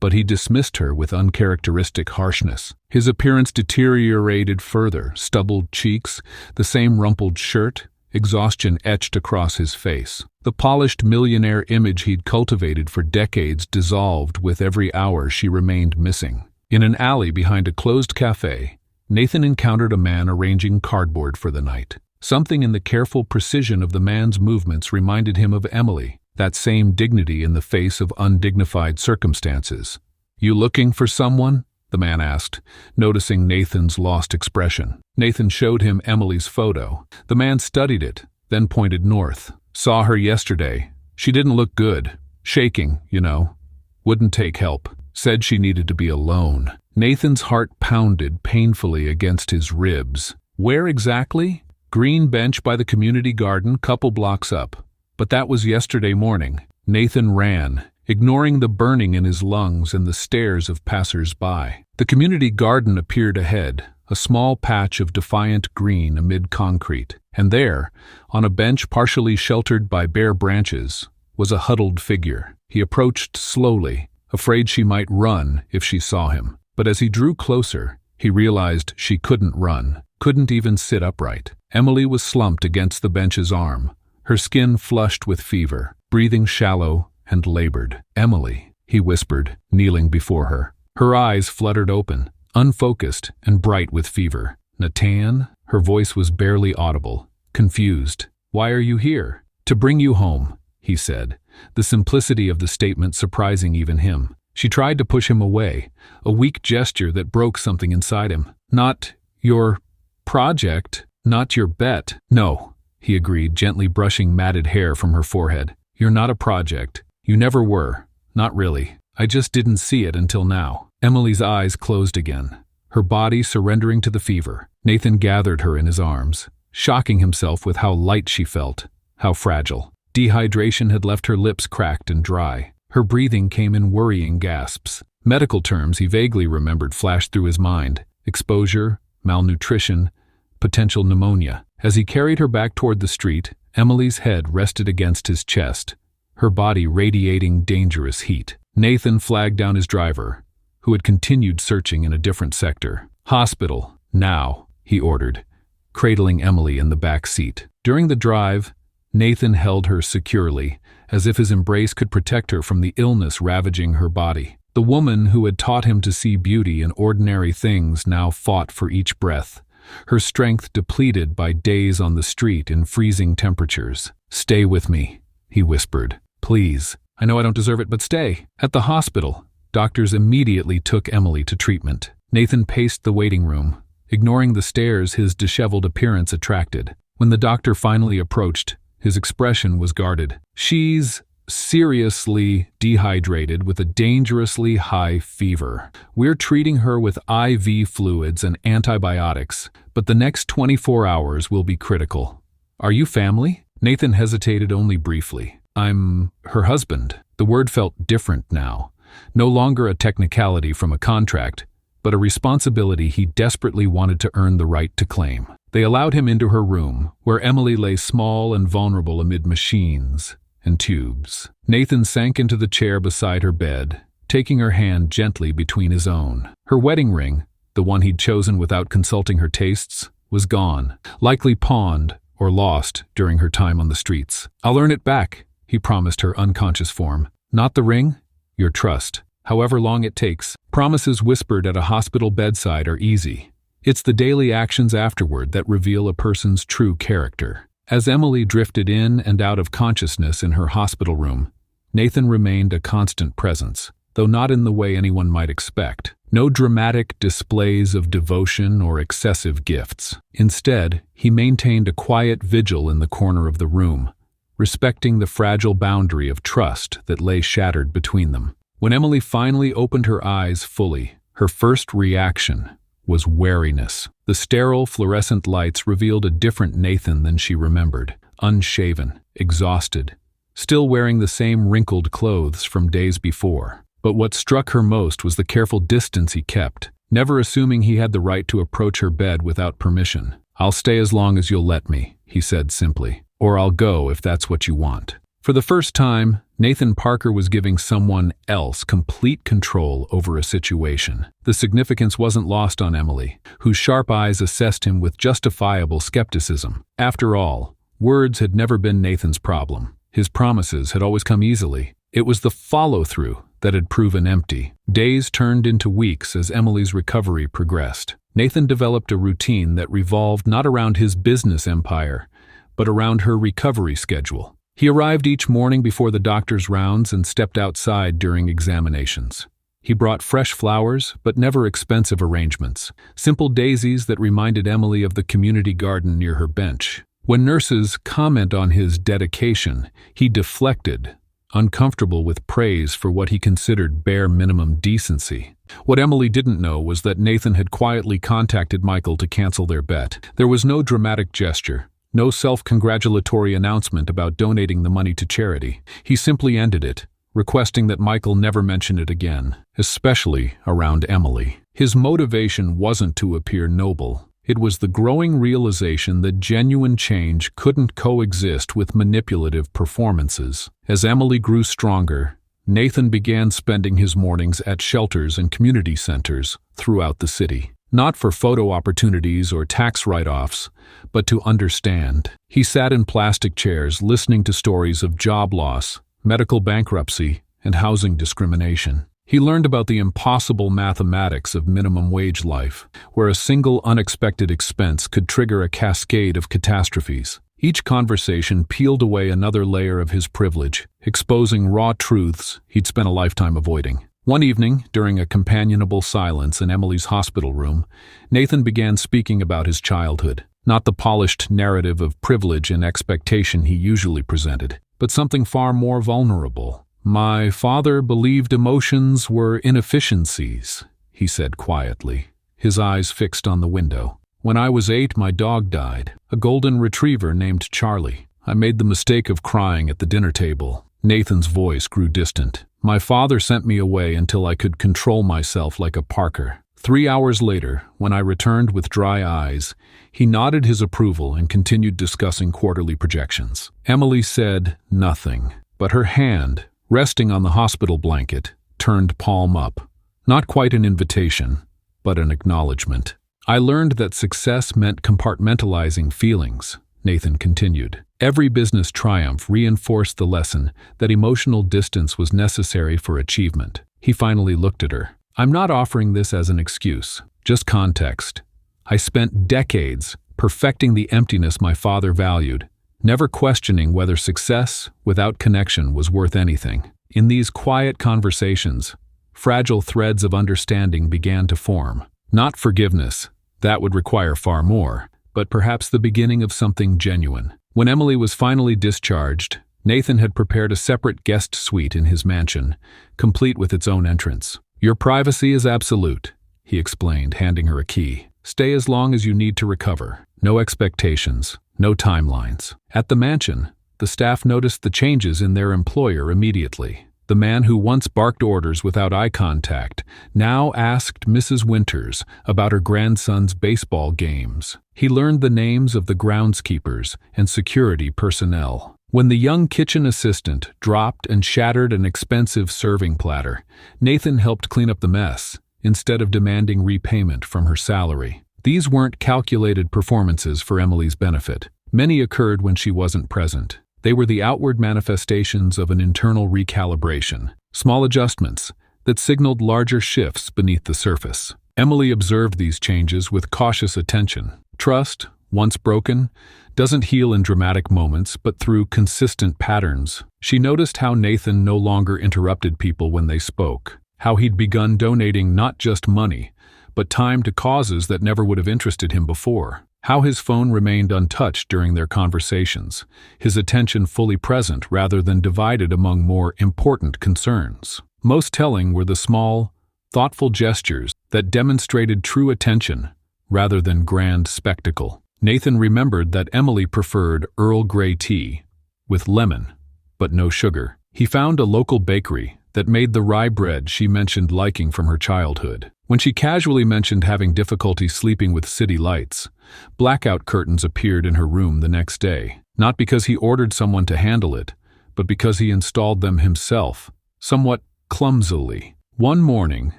but he dismissed her with uncharacteristic harshness. His appearance deteriorated further, stubbled cheeks, the same rumpled shirt, exhaustion etched across his face. The polished millionaire image he'd cultivated for decades dissolved with every hour she remained missing. In an alley behind a closed cafe, Nathan encountered a man arranging cardboard for the night. Something in the careful precision of the man's movements reminded him of Emily, that same dignity in the face of undignified circumstances. "You looking for someone?" the man asked, noticing Nathan's lost expression. Nathan showed him Emily's photo. The man studied it, then pointed north. "Saw her yesterday. She didn't look good. Shaking, you know. Wouldn't take help. Said she needed to be alone." Nathan's heart pounded painfully against his ribs. Where exactly? Green bench by the community garden, couple blocks up. But that was yesterday morning. Nathan ran, ignoring the burning in his lungs and the stares of passers-by. The community garden appeared ahead, a small patch of defiant green amid concrete. And there, on a bench partially sheltered by bare branches, was a huddled figure. He approached slowly, afraid she might run if she saw him. But as he drew closer, he realized she couldn't run, couldn't even sit upright. Emily was slumped against the bench's arm, her skin flushed with fever, breathing shallow and labored. "Emily," he whispered, kneeling before her. Her eyes fluttered open, unfocused and bright with fever. "Nathan?" Her voice was barely audible, confused. "Why are you here?" "To bring you home," he said, the simplicity of the statement surprising even him. She tried to push him away, a weak gesture that broke something inside him. "Not your project, not your bet." "No," he agreed, gently brushing matted hair from her forehead. "You're not a project. You never were. Not really. I just didn't see it until now." Emily's eyes closed again, her body surrendering to the fever. Nathan gathered her in his arms, shocking himself with how light she felt, how fragile. Dehydration had left her lips cracked and dry. Her breathing came in worrying gasps. Medical terms he vaguely remembered flashed through his mind: exposure, malnutrition, potential pneumonia. As he carried her back toward the street, Emily's head rested against his chest, her body radiating dangerous heat. Nathan flagged down his driver, who had continued searching in a different sector. "Hospital, now," he ordered, cradling Emily in the back seat. During the drive, Nathan held her securely, as if his embrace could protect her from the illness ravaging her body. The woman who had taught him to see beauty in ordinary things now fought for each breath, her strength depleted by days on the street in freezing temperatures. "Stay with me," he whispered. "Please. I know I don't deserve it, but stay." At the hospital, doctors immediately took Emily to treatment. Nathan paced the waiting room, ignoring the stares his disheveled appearance attracted. When the doctor finally approached, his expression was guarded. "She's seriously dehydrated with a dangerously high fever. We're treating her with IV fluids and antibiotics, but the next 24 hours will be critical. Are you family?" Nathan hesitated only briefly. "I'm her husband." The word felt different now, no longer a technicality from a contract, but a responsibility he desperately wanted to earn the right to claim. They allowed him into her room, where Emily lay small and vulnerable amid machines and tubes. Nathan sank into the chair beside her bed, taking her hand gently between his own. Her wedding ring, the one he'd chosen without consulting her tastes, was gone, likely pawned or lost during her time on the streets. "I'll earn it back," he promised her unconscious form. "Not the ring, your trust, however long it takes." Promises whispered at a hospital bedside are easy. It's the daily actions afterward that reveal a person's true character. As Emily drifted in and out of consciousness in her hospital room, Nathan remained a constant presence. though not in the way anyone might expect. No dramatic displays of devotion or excessive gifts. Instead, he maintained a quiet vigil in the corner of the room, respecting the fragile boundary of trust that lay shattered between them. When Emily finally opened her eyes fully, her first reaction was wariness. The sterile fluorescent lights revealed a different Nathan than she remembered, unshaven, exhausted, still wearing the same wrinkled clothes from days before. But what struck her most was the careful distance he kept, never assuming he had the right to approach her bed without permission. "I'll stay as long as you'll let me," he said simply, "or I'll go if that's what you want." For the first time, Nathan Parker was giving someone else complete control over a situation. The significance wasn't lost on Emily, whose sharp eyes assessed him with justifiable skepticism. After all, words had never been Nathan's problem. His promises had always come easily. It was the follow-through that had proven empty. Days turned into weeks as Emily's recovery progressed. Nathan developed a routine that revolved not around his business empire, but around her recovery schedule. He arrived each morning before the doctor's rounds and stepped outside during examinations. He brought fresh flowers, but never expensive arrangements, simple daisies that reminded Emily of the community garden near her bench. When nurses comment on his dedication, he deflected, uncomfortable with praise for what he considered bare minimum decency. What Emily didn't know was that Nathan had quietly contacted Michael to cancel their bet. There was no dramatic gesture, no self-congratulatory announcement about donating the money to charity. He simply ended it, requesting that Michael never mention it again, especially around Emily. His motivation wasn't to appear noble. It was the growing realization that genuine change couldn't coexist with manipulative performances. As Emily grew stronger, Nathan began spending his mornings at shelters and community centers throughout the city. Not for photo opportunities or tax write-offs, but to understand. He sat in plastic chairs listening to stories of job loss, medical bankruptcy, and housing discrimination. He learned about the impossible mathematics of minimum wage life, where a single unexpected expense could trigger a cascade of catastrophes. Each conversation peeled away another layer of his privilege, exposing raw truths he'd spent a lifetime avoiding. One evening, during a companionable silence in Emily's hospital room, Nathan began speaking about his childhood. Not the polished narrative of privilege and expectation he usually presented, but something far more vulnerable. "My father believed emotions were inefficiencies," he said quietly, his eyes fixed on the window. "When I was 8, my dog died, a golden retriever named Charlie. I made the mistake of crying at the dinner table." Nathan's voice grew distant. "My father sent me away until I could control myself like a Parker. 3 hours later, when I returned with dry eyes, he nodded his approval and continued discussing quarterly projections." Emily said nothing, but her hand, resting on the hospital blanket, turned palm up. Not quite an invitation, but an acknowledgement. "I learned that success meant compartmentalizing feelings," Nathan continued. "Every business triumph reinforced the lesson that emotional distance was necessary for achievement." He finally looked at her. "I'm not offering this as an excuse, just context. I spent decades perfecting the emptiness my father valued, never questioning whether success without connection was worth anything." In these quiet conversations, fragile threads of understanding began to form. Not forgiveness, that would require far more, but perhaps the beginning of something genuine. When Emily was finally discharged, Nathan had prepared a separate guest suite in his mansion, complete with its own entrance. "Your privacy is absolute," he explained, handing her a key. "Stay as long as you need to recover. No expectations, no timelines." At the mansion, the staff noticed the changes in their employer immediately. The man who once barked orders without eye contact now asked Mrs. Winters about her grandson's baseball games. He learned the names of the groundskeepers and security personnel. When the young kitchen assistant dropped and shattered an expensive serving platter, Nathan helped clean up the mess, instead of demanding repayment from her salary. These weren't calculated performances for Emily's benefit. Many occurred when she wasn't present. They were the outward manifestations of an internal recalibration, small adjustments that signaled larger shifts beneath the surface. Emily observed these changes with cautious attention. Trust, once broken, doesn't heal in dramatic moments, but through consistent patterns. She noticed how Nathan no longer interrupted people when they spoke. how he'd begun donating not just money, but time to causes that never would have interested him before. How his phone remained untouched during their conversations, his attention fully present rather than divided among more important concerns. Most telling were the small, thoughtful gestures that demonstrated true attention rather than grand spectacle. Nathan remembered that Emily preferred Earl Grey tea with lemon, but no sugar. He found a local bakery that made the rye bread she mentioned liking from her childhood. When she casually mentioned having difficulty sleeping with city lights, blackout curtains appeared in her room the next day, not because he ordered someone to handle it, but because he installed them himself, somewhat clumsily. One morning,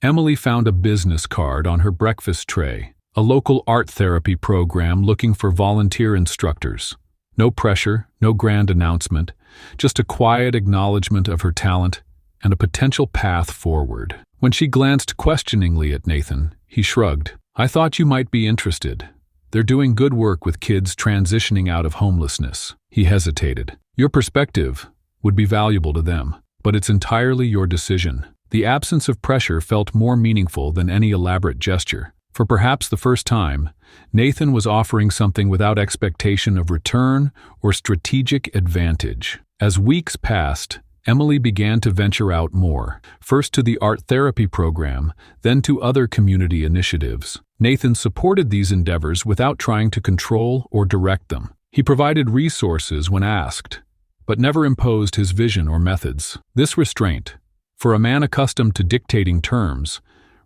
Emily found a business card on her breakfast tray, a local art therapy program looking for volunteer instructors. No pressure, no grand announcement, just a quiet acknowledgement of her talent and a potential path forward. When she glanced questioningly at Nathan, he shrugged. "I thought you might be interested. They're doing good work with kids transitioning out of homelessness." He hesitated. "Your perspective would be valuable to them, but it's entirely your decision." The absence of pressure felt more meaningful than any elaborate gesture. For perhaps the first time, Nathan was offering something without expectation of return or strategic advantage. As weeks passed, Emily began to venture out more, first to the art therapy program, then to other community initiatives. Nathan supported these endeavors without trying to control or direct them. He provided resources when asked, but never imposed his vision or methods. This restraint, for a man accustomed to dictating terms,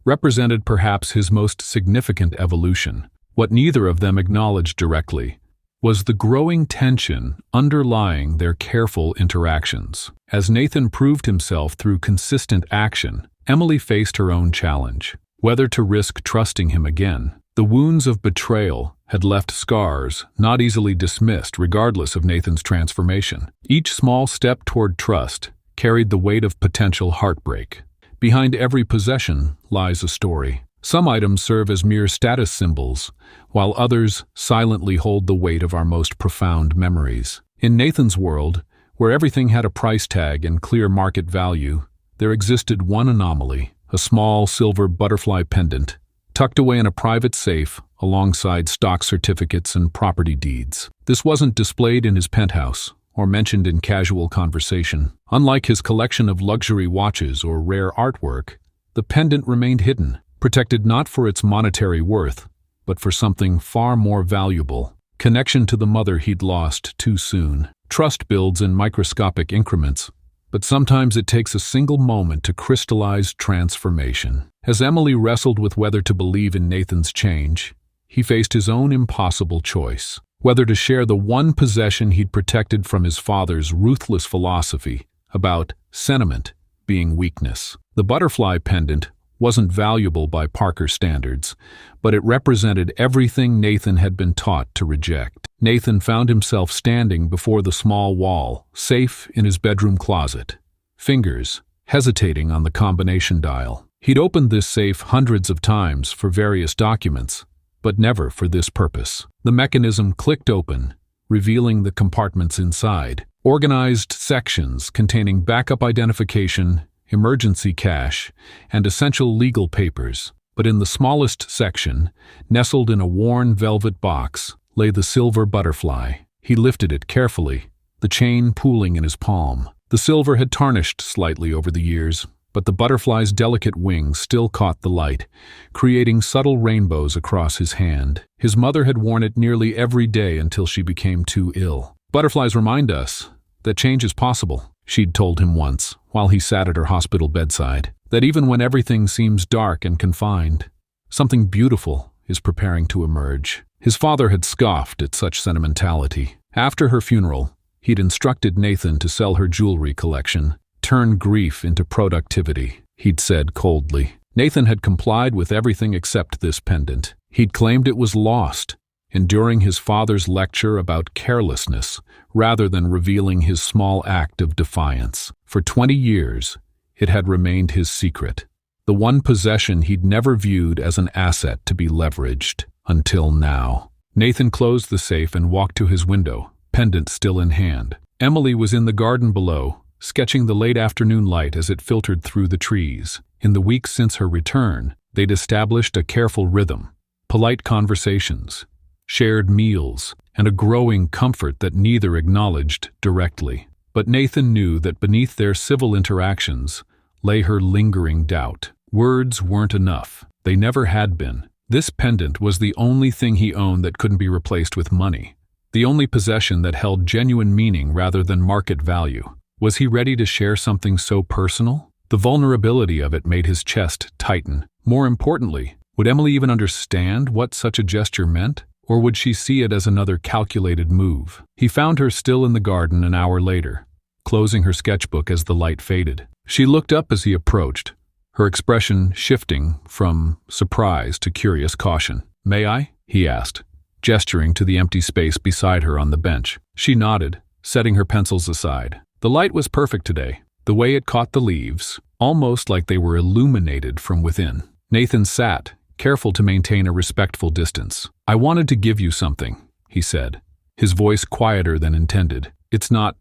represented perhaps his most significant evolution. What neither of them acknowledged directly was the growing tension underlying their careful interactions. As Nathan proved himself through consistent action, Emily faced her own challenge: whether to risk trusting him again. The wounds of betrayal had left scars not easily dismissed regardless of Nathan's transformation. Each small step toward trust carried the weight of potential heartbreak. Behind every possession lies a story. Some items serve as mere status symbols, while others silently hold the weight of our most profound memories. In Nathan's world, where everything had a price tag and clear market value, there existed one anomaly: a small silver butterfly pendant, tucked away in a private safe alongside stock certificates and property deeds. This wasn't displayed in his penthouse or mentioned in casual conversation. Unlike his collection of luxury watches or rare artwork, the pendant remained hidden, protected not for its monetary worth, but for something far more valuable: connection to the mother he'd lost too soon. Trust builds in microscopic increments, but sometimes it takes a single moment to crystallize transformation. As Emily wrestled with whether to believe in Nathan's change, he faced his own impossible choice: whether to share the one possession he'd protected from his father's ruthless philosophy about sentiment being weakness. The butterfly pendant wasn't valuable by Parker standards, but it represented everything Nathan had been taught to reject. Nathan found himself standing before the small wall, safe in his bedroom closet, fingers hesitating on the combination dial. He'd opened this safe hundreds of times for various documents, but never for this purpose. The mechanism clicked open, revealing the compartments inside: organized sections containing backup identification, emergency cash, and essential legal papers. But in the smallest section, nestled in a worn velvet box, lay the silver butterfly. He lifted it carefully, the chain pooling in his palm. The silver had tarnished slightly over the years, but the butterfly's delicate wings still caught the light, creating subtle rainbows across his hand. His mother had worn it nearly every day until she became too ill. "Butterflies remind us that change is possible," she'd told him once, while he sat at her hospital bedside. "That even when everything seems dark and confined, something beautiful is preparing to emerge." His father had scoffed at such sentimentality. After her funeral, he'd instructed Nathan to sell her jewelry collection, turn grief into productivity, he'd said coldly. Nathan had complied with everything except this pendant. He'd claimed it was lost, enduring his father's lecture about carelessness rather than revealing his small act of defiance. For 20 years, it had remained his secret, the one possession he'd never viewed as an asset to be leveraged, until now. Nathan closed the safe and walked to his window, pendant still in hand. Emily was in the garden below, sketching the late afternoon light as it filtered through the trees. In the weeks since her return, they'd established a careful rhythm, polite conversations, shared meals, and a growing comfort that neither acknowledged directly. But Nathan knew that beneath their civil interactions lay her lingering doubt. Words weren't enough. They never had been. This pendant was the only thing he owned that couldn't be replaced with money. The only possession that held genuine meaning rather than market value. Was he ready to share something so personal? The vulnerability of it made his chest tighten. More importantly, would Emily even understand what such a gesture meant? Or would she see it as another calculated move? He found her still in the garden an hour later, closing her sketchbook as the light faded. She looked up as he approached, her expression shifting from surprise to curious caution. "May I?" he asked, gesturing to the empty space beside her on the bench. She nodded, setting her pencils aside. The light was perfect today, the way it caught the leaves, almost like they were illuminated from within. Nathan sat, careful to maintain a respectful distance. "I wanted to give you something," he said, his voice quieter than intended. It's not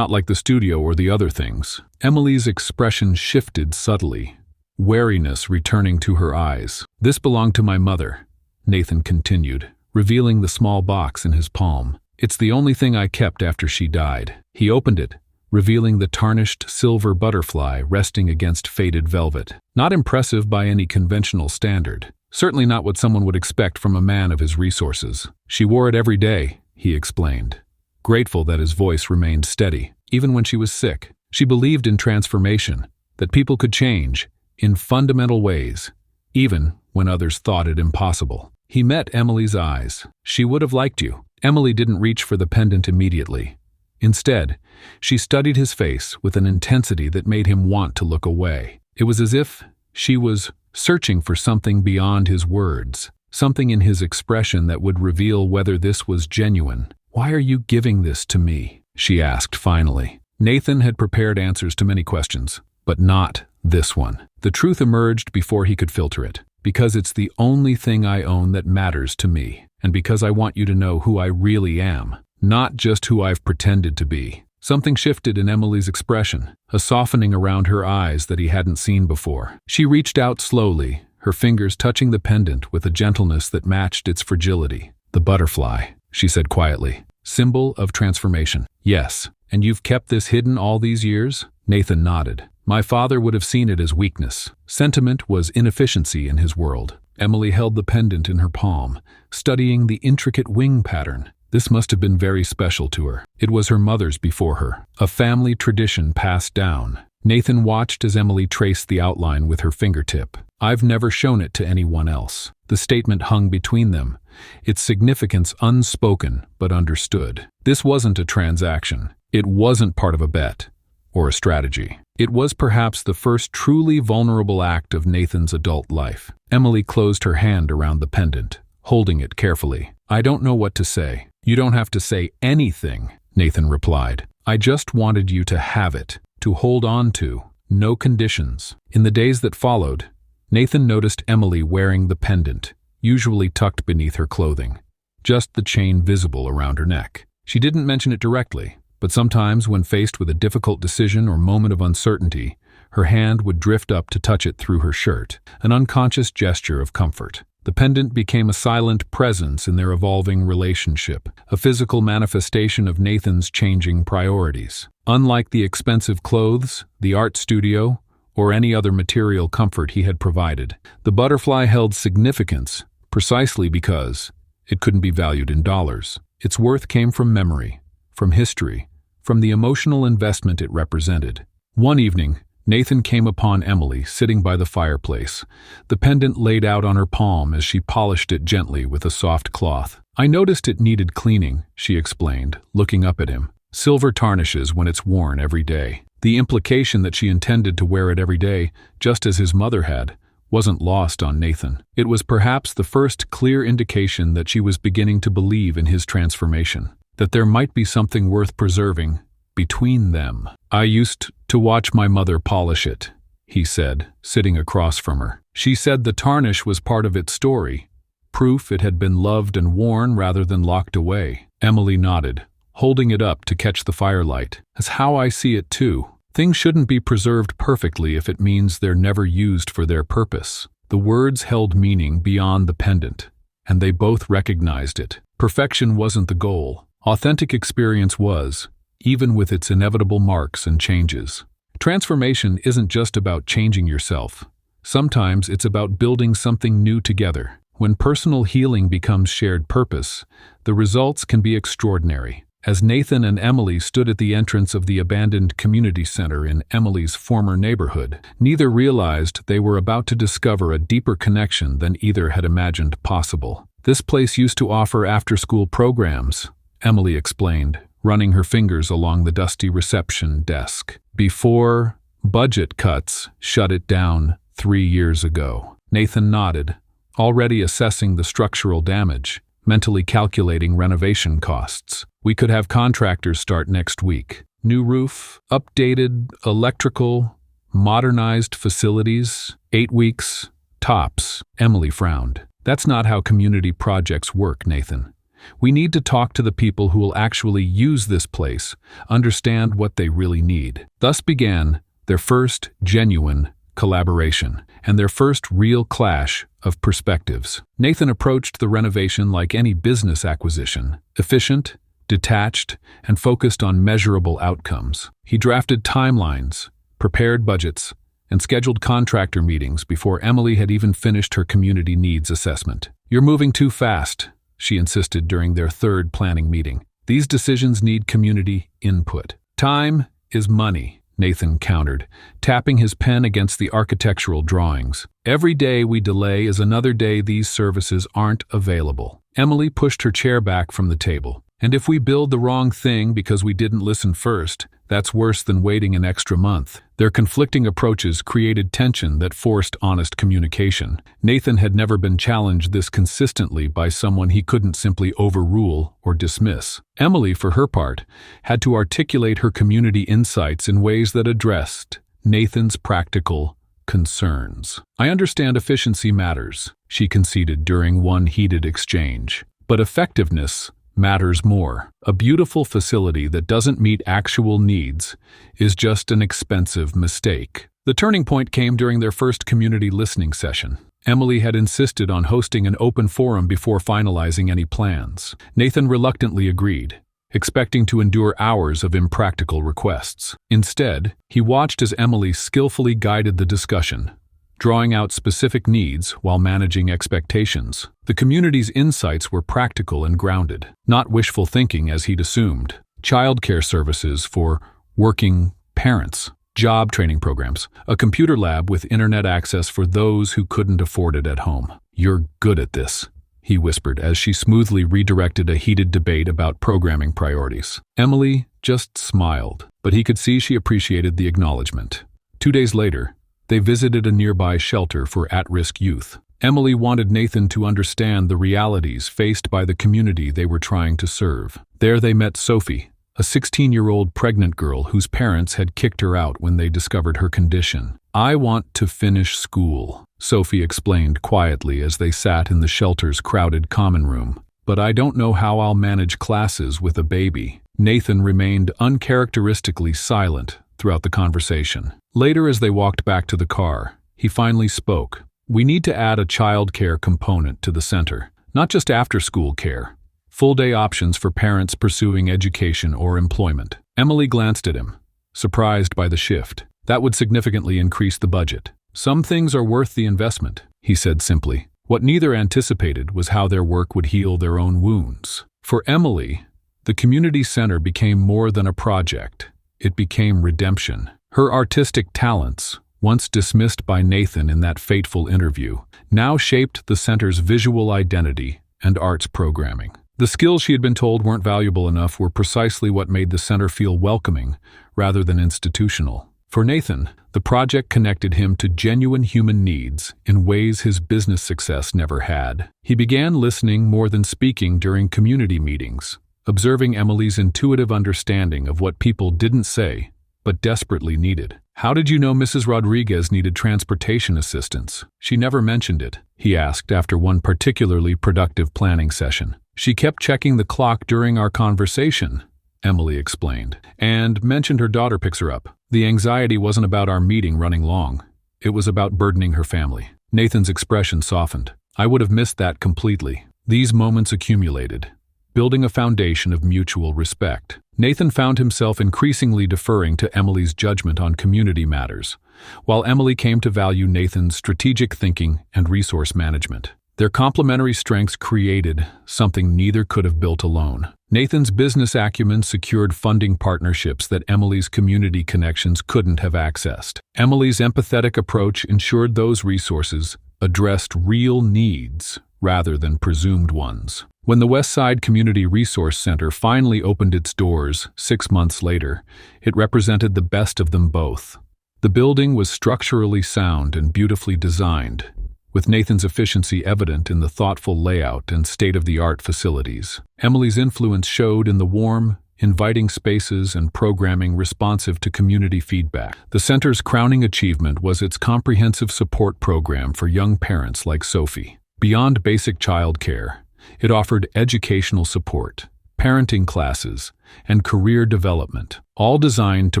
like the studio or the other things." Emily's expression shifted subtly, wariness returning to her eyes. "This belonged to my mother," Nathan continued, revealing the small box in his palm. "It's the only thing I kept after she died." He opened it, revealing the tarnished silver butterfly resting against faded velvet. Not impressive by any conventional standard. Certainly not what someone would expect from a man of his resources. "She wore it every day," he explained, grateful that his voice remained steady. Even when she was sick, she believed in transformation, that people could change, in fundamental ways, even when others thought it impossible. He met Emily's eyes. "She would have liked you." Emily didn't reach for the pendant immediately. Instead, she studied his face with an intensity that made him want to look away. It was as if she was searching for something beyond his words, something in his expression that would reveal whether this was genuine. "Why are you giving this to me?" she asked finally. Nathan had prepared answers to many questions, but not this one. The truth emerged before he could filter it. "Because it's the only thing I own that matters to me, and because I want you to know who I really am, not just who I've pretended to be." Something shifted in Emily's expression, a softening around her eyes that he hadn't seen before. She reached out slowly, her fingers touching the pendant with a gentleness that matched its fragility. "The butterfly," she said quietly. "Symbol of transformation." "Yes. And you've kept this hidden all these years?" Nathan nodded. "My father would have seen it as weakness. Sentiment was inefficiency in his world." Emily held the pendant in her palm, studying the intricate wing pattern. This must have been very special to her. It was her mother's before her, a family tradition passed down. Nathan watched as Emily traced the outline with her fingertip. "I've never shown it to anyone else." The statement hung between them, its significance unspoken but understood. This wasn't a transaction. It wasn't part of a bet or a strategy. It was perhaps the first truly vulnerable act of Nathan's adult life. Emily closed her hand around the pendant, holding it carefully. "I don't know what to say." "You don't have to say anything," Nathan replied. "I just wanted you to have it, to hold on to, no conditions." In the days that followed, Nathan noticed Emily wearing the pendant, usually tucked beneath her clothing, just the chain visible around her neck. She didn't mention it directly, but sometimes when faced with a difficult decision or moment of uncertainty, her hand would drift up to touch it through her shirt, an unconscious gesture of comfort. The pendant became a silent presence in their evolving relationship, a physical manifestation of Nathan's changing priorities. Unlike the expensive clothes, the art studio, or any other material comfort he had provided, the butterfly held significance precisely because it couldn't be valued in dollars. Its worth came from memory, from history, from the emotional investment it represented. One evening, Nathan came upon Emily sitting by the fireplace, the pendant laid out on her palm as she polished it gently with a soft cloth. "I noticed it needed cleaning," she explained, looking up at him. "Silver tarnishes when it's worn every day." The implication that she intended to wear it every day, just as his mother had, wasn't lost on Nathan. It was perhaps the first clear indication that she was beginning to believe in his transformation, that there might be something worth preserving between them. "I used to watch my mother polish it," he said, sitting across from her. "She said the tarnish was part of its story, proof it had been loved and worn rather than locked away." Emily nodded, holding it up to catch the firelight. "That's how I see it too." Things shouldn't be preserved perfectly if it means they're never used for their purpose. The words held meaning beyond the pendant, and they both recognized it. Perfection wasn't the goal. Authentic experience was, even with its inevitable marks and changes. Transformation isn't just about changing yourself. Sometimes it's about building something new together. When personal healing becomes shared purpose, the results can be extraordinary. As Nathan and Emily stood at the entrance of the abandoned community center in Emily's former neighborhood, neither realized they were about to discover a deeper connection than either had imagined possible. This place used to offer after-school programs, Emily explained, running her fingers along the dusty reception desk. Before budget cuts shut it down 3 years ago. Nathan nodded, already assessing the structural damage, mentally calculating renovation costs. We could have contractors start next week. New roof, updated electrical, modernized facilities, 8 weeks, tops. Emily frowned. That's not how community projects work, Nathan. We need to talk to the people who will actually use this place, understand what they really need. Thus began their first genuine collaboration, and their first real clash of perspectives. Nathan approached the renovation like any business acquisition, efficient, detached, and focused on measurable outcomes. He drafted timelines, prepared budgets, and scheduled contractor meetings before Emily had even finished her community needs assessment. "You're moving too fast," she insisted during their third planning meeting. "These decisions need community input." "Time is money," Nathan countered, tapping his pen against the architectural drawings. "Every day we delay is another day these services aren't available." Emily pushed her chair back from the table. "And if we build the wrong thing because we didn't listen first, that's worse than waiting an extra month." Their conflicting approaches created tension that forced honest communication. Nathan had never been challenged this consistently by someone he couldn't simply overrule or dismiss. Emily, for her part, had to articulate her community insights in ways that addressed Nathan's practical concerns. "I understand efficiency matters," she conceded during one heated exchange. "But effectiveness matters more. A beautiful facility that doesn't meet actual needs is just an expensive mistake." The turning point came during their first community listening session. Emily had insisted on hosting an open forum before finalizing any plans. Nathan reluctantly agreed, expecting to endure hours of impractical requests. Instead, he watched as Emily skillfully guided the discussion, drawing out specific needs while managing expectations. The community's insights were practical and grounded, not wishful thinking as he'd assumed. Childcare services for working parents, job training programs, a computer lab with internet access for those who couldn't afford it at home. "You're good at this," he whispered as she smoothly redirected a heated debate about programming priorities. Emily just smiled, but he could see she appreciated the acknowledgement. 2 days later, they visited a nearby shelter for at-risk youth. Emily wanted Nathan to understand the realities faced by the community they were trying to serve. There they met Sophie, a 16-year-old pregnant girl whose parents had kicked her out when they discovered her condition. "I want to finish school," Sophie explained quietly as they sat in the shelter's crowded common room. "But I don't know how I'll manage classes with a baby." Nathan remained uncharacteristically silent throughout the conversation. Later, as they walked back to the car, he finally spoke. "We need to add a child care component to the center, not just after-school care. Full-day options for parents pursuing education or employment." Emily glanced at him, surprised by the shift. "That would significantly increase the budget." "Some things are worth the investment," he said simply. What neither anticipated was how their work would heal their own wounds. For Emily, the community center became more than a project. It became redemption. Her artistic talents, once dismissed by Nathan in that fateful interview, now shaped the center's visual identity and arts programming. The skills she had been told weren't valuable enough were precisely what made the center feel welcoming rather than institutional. For Nathan, the project connected him to genuine human needs in ways his business success never had. He began listening more than speaking during community meetings, observing Emily's intuitive understanding of what people didn't say but desperately needed. "How did you know Mrs. Rodriguez needed transportation assistance? She never mentioned it," he asked after one particularly productive planning session. "She kept checking the clock during our conversation," Emily explained, and mentioned her daughter picks her up. The anxiety wasn't about our meeting running long. It was about burdening her family. Nathan's expression softened. I would have missed that completely. These moments accumulated, building a foundation of mutual respect. Nathan found himself increasingly deferring to Emily's judgment on community matters, while Emily came to value Nathan's strategic thinking and resource management. Their complementary strengths created something neither could have built alone. Nathan's business acumen secured funding partnerships that Emily's community connections couldn't have accessed. Emily's empathetic approach ensured those resources addressed real needs rather than presumed ones. When the Westside Community Resource Center finally opened its doors 6 months later, it represented the best of them both. The building was structurally sound and beautifully designed, with Nathan's efficiency evident in the thoughtful layout and state-of-the-art facilities. Emily's influence showed in the warm, inviting spaces and programming responsive to community feedback. The center's crowning achievement was its comprehensive support program for young parents like Sophie. Beyond basic childcare, it offered educational support, parenting classes, and career development, all designed to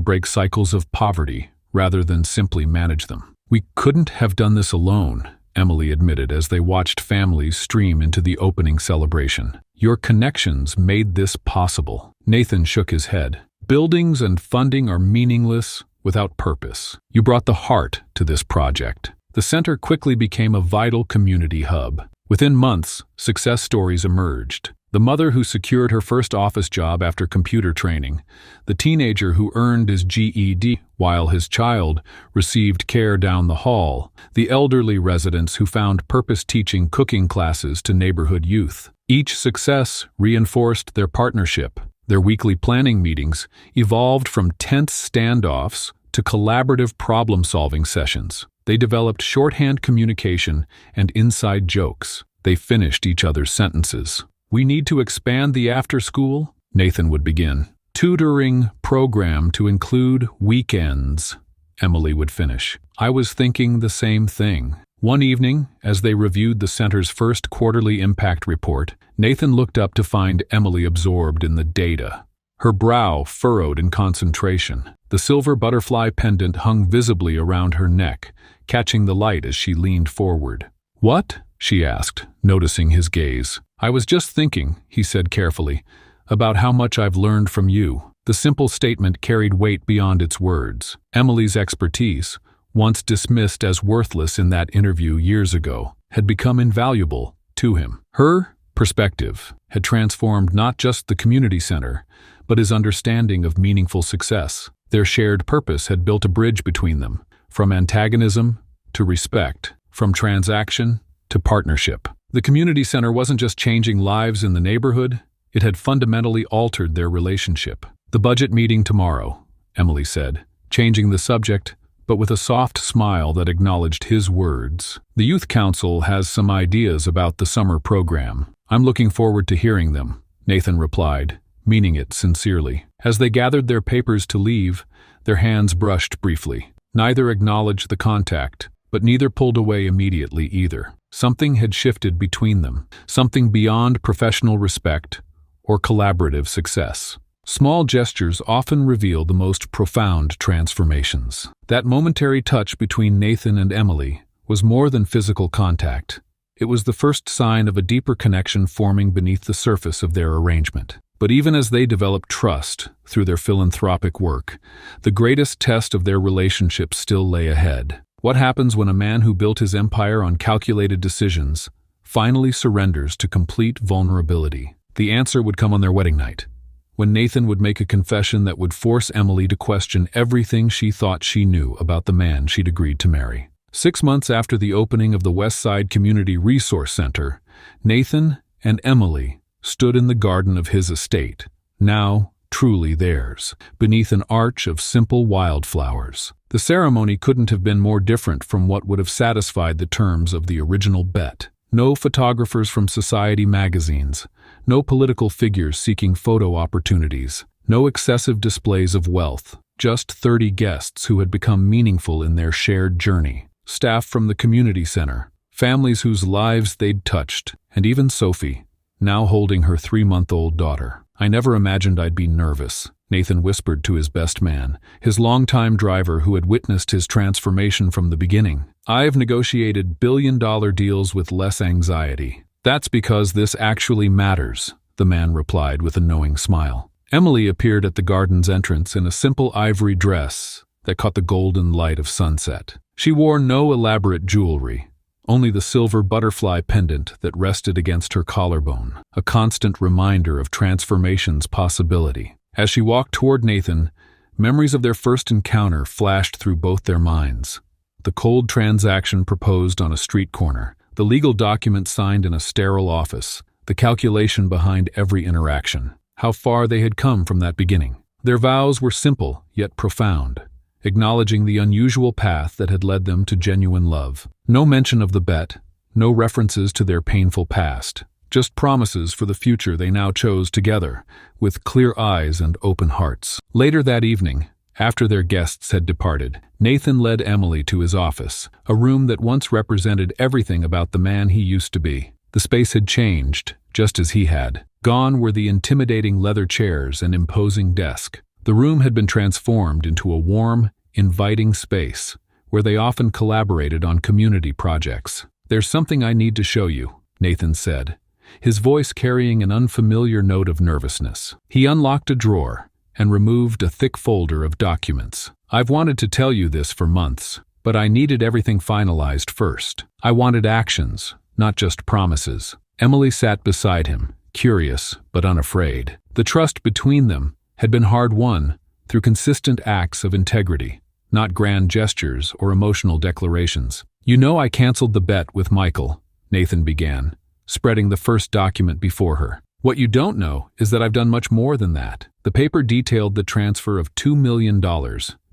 break cycles of poverty rather than simply manage them. We couldn't have done this alone, Emily admitted as they watched families stream into the opening celebration. Your connections made this possible. Nathan shook his head. Buildings and funding are meaningless without purpose. You brought the heart to this project. The center quickly became a vital community hub. Within months, success stories emerged. The mother who secured her first office job after computer training, the teenager who earned his GED while his child received care down the hall, the elderly residents who found purpose teaching cooking classes to neighborhood youth. Each success reinforced their partnership. Their weekly planning meetings evolved from tense standoffs to collaborative problem-solving sessions. They developed shorthand communication and inside jokes. They finished each other's sentences. We need to expand the after-school, Nathan would begin. Tutoring program to include weekends, Emily would finish. I was thinking the same thing. One evening, as they reviewed the center's first quarterly impact report, Nathan looked up to find Emily absorbed in the data. Her brow furrowed in concentration. The silver butterfly pendant hung visibly around her neck, catching the light as she leaned forward. What? She asked, noticing his gaze. I was just thinking, he said carefully, about how much I've learned from you. The simple statement carried weight beyond its words. Emily's expertise, once dismissed as worthless in that interview years ago, had become invaluable to him. Her perspective had transformed not just the community center, but his understanding of meaningful success. Their shared purpose had built a bridge between them, from antagonism to respect, from transaction to partnership. The community center wasn't just changing lives in the neighborhood, it had fundamentally altered their relationship. The budget meeting tomorrow, Emily said, changing the subject, but with a soft smile that acknowledged his words. The youth council has some ideas about the summer program. I'm looking forward to hearing them, Nathan replied, meaning it sincerely. As they gathered their papers to leave, their hands brushed briefly. Neither acknowledged the contact, but neither pulled away immediately either. Something had shifted between them, something beyond professional respect or collaborative success. Small gestures often reveal the most profound transformations. That momentary touch between Nathan and Emily was more than physical contact. It was the first sign of a deeper connection forming beneath the surface of their arrangement. But even as they developed trust through their philanthropic work, the greatest test of their relationship still lay ahead. What happens when a man who built his empire on calculated decisions finally surrenders to complete vulnerability? The answer would come on their wedding night, when Nathan would make a confession that would force Emily to question everything she thought she knew about the man she'd agreed to marry. 6 months after the opening of the Westside Community Resource Center, Nathan and Emily stood in the garden of his estate, now truly theirs, beneath an arch of simple wildflowers. The ceremony couldn't have been more different from what would have satisfied the terms of the original bet. No photographers from society magazines, no political figures seeking photo opportunities, no excessive displays of wealth, just 30 guests who had become meaningful in their shared journey. Staff from the community center, families whose lives they'd touched, and even Sophie, now holding her 3-month-old daughter. "I never imagined I'd be nervous," Nathan whispered to his best man, his longtime driver who had witnessed his transformation from the beginning. "I've negotiated billion-dollar deals with less anxiety." "That's because this actually matters," the man replied with a knowing smile. Emily appeared at the garden's entrance in a simple ivory dress that caught the golden light of sunset. She wore no elaborate jewelry, only the silver butterfly pendant that rested against her collarbone, a constant reminder of transformation's possibility. As she walked toward Nathan, memories of their first encounter flashed through both their minds. The cold transaction proposed on a street corner, the legal document signed in a sterile office, the calculation behind every interaction. How far they had come from that beginning. Their vows were simple, yet profound, acknowledging the unusual path that had led them to genuine love. No mention of the bet, no references to their painful past, just promises for the future they now chose together, with clear eyes and open hearts. Later that evening, after their guests had departed, Nathan led Emily to his office, a room that once represented everything about the man he used to be. The space had changed, just as he had. Gone were the intimidating leather chairs and imposing desk. The room had been transformed into a warm, inviting space, where they often collaborated on community projects. "There's something I need to show you," Nathan said, his voice carrying an unfamiliar note of nervousness. He unlocked a drawer and removed a thick folder of documents. "I've wanted to tell you this for months, but I needed everything finalized first. I wanted actions, not just promises." Emily sat beside him, curious but unafraid. The trust between them had been hard-won through consistent acts of integrity, not grand gestures or emotional declarations. "You know I canceled the bet with Michael," Nathan began, spreading the first document before her. "What you don't know is that I've done much more than that." The paper detailed the transfer of $2 million,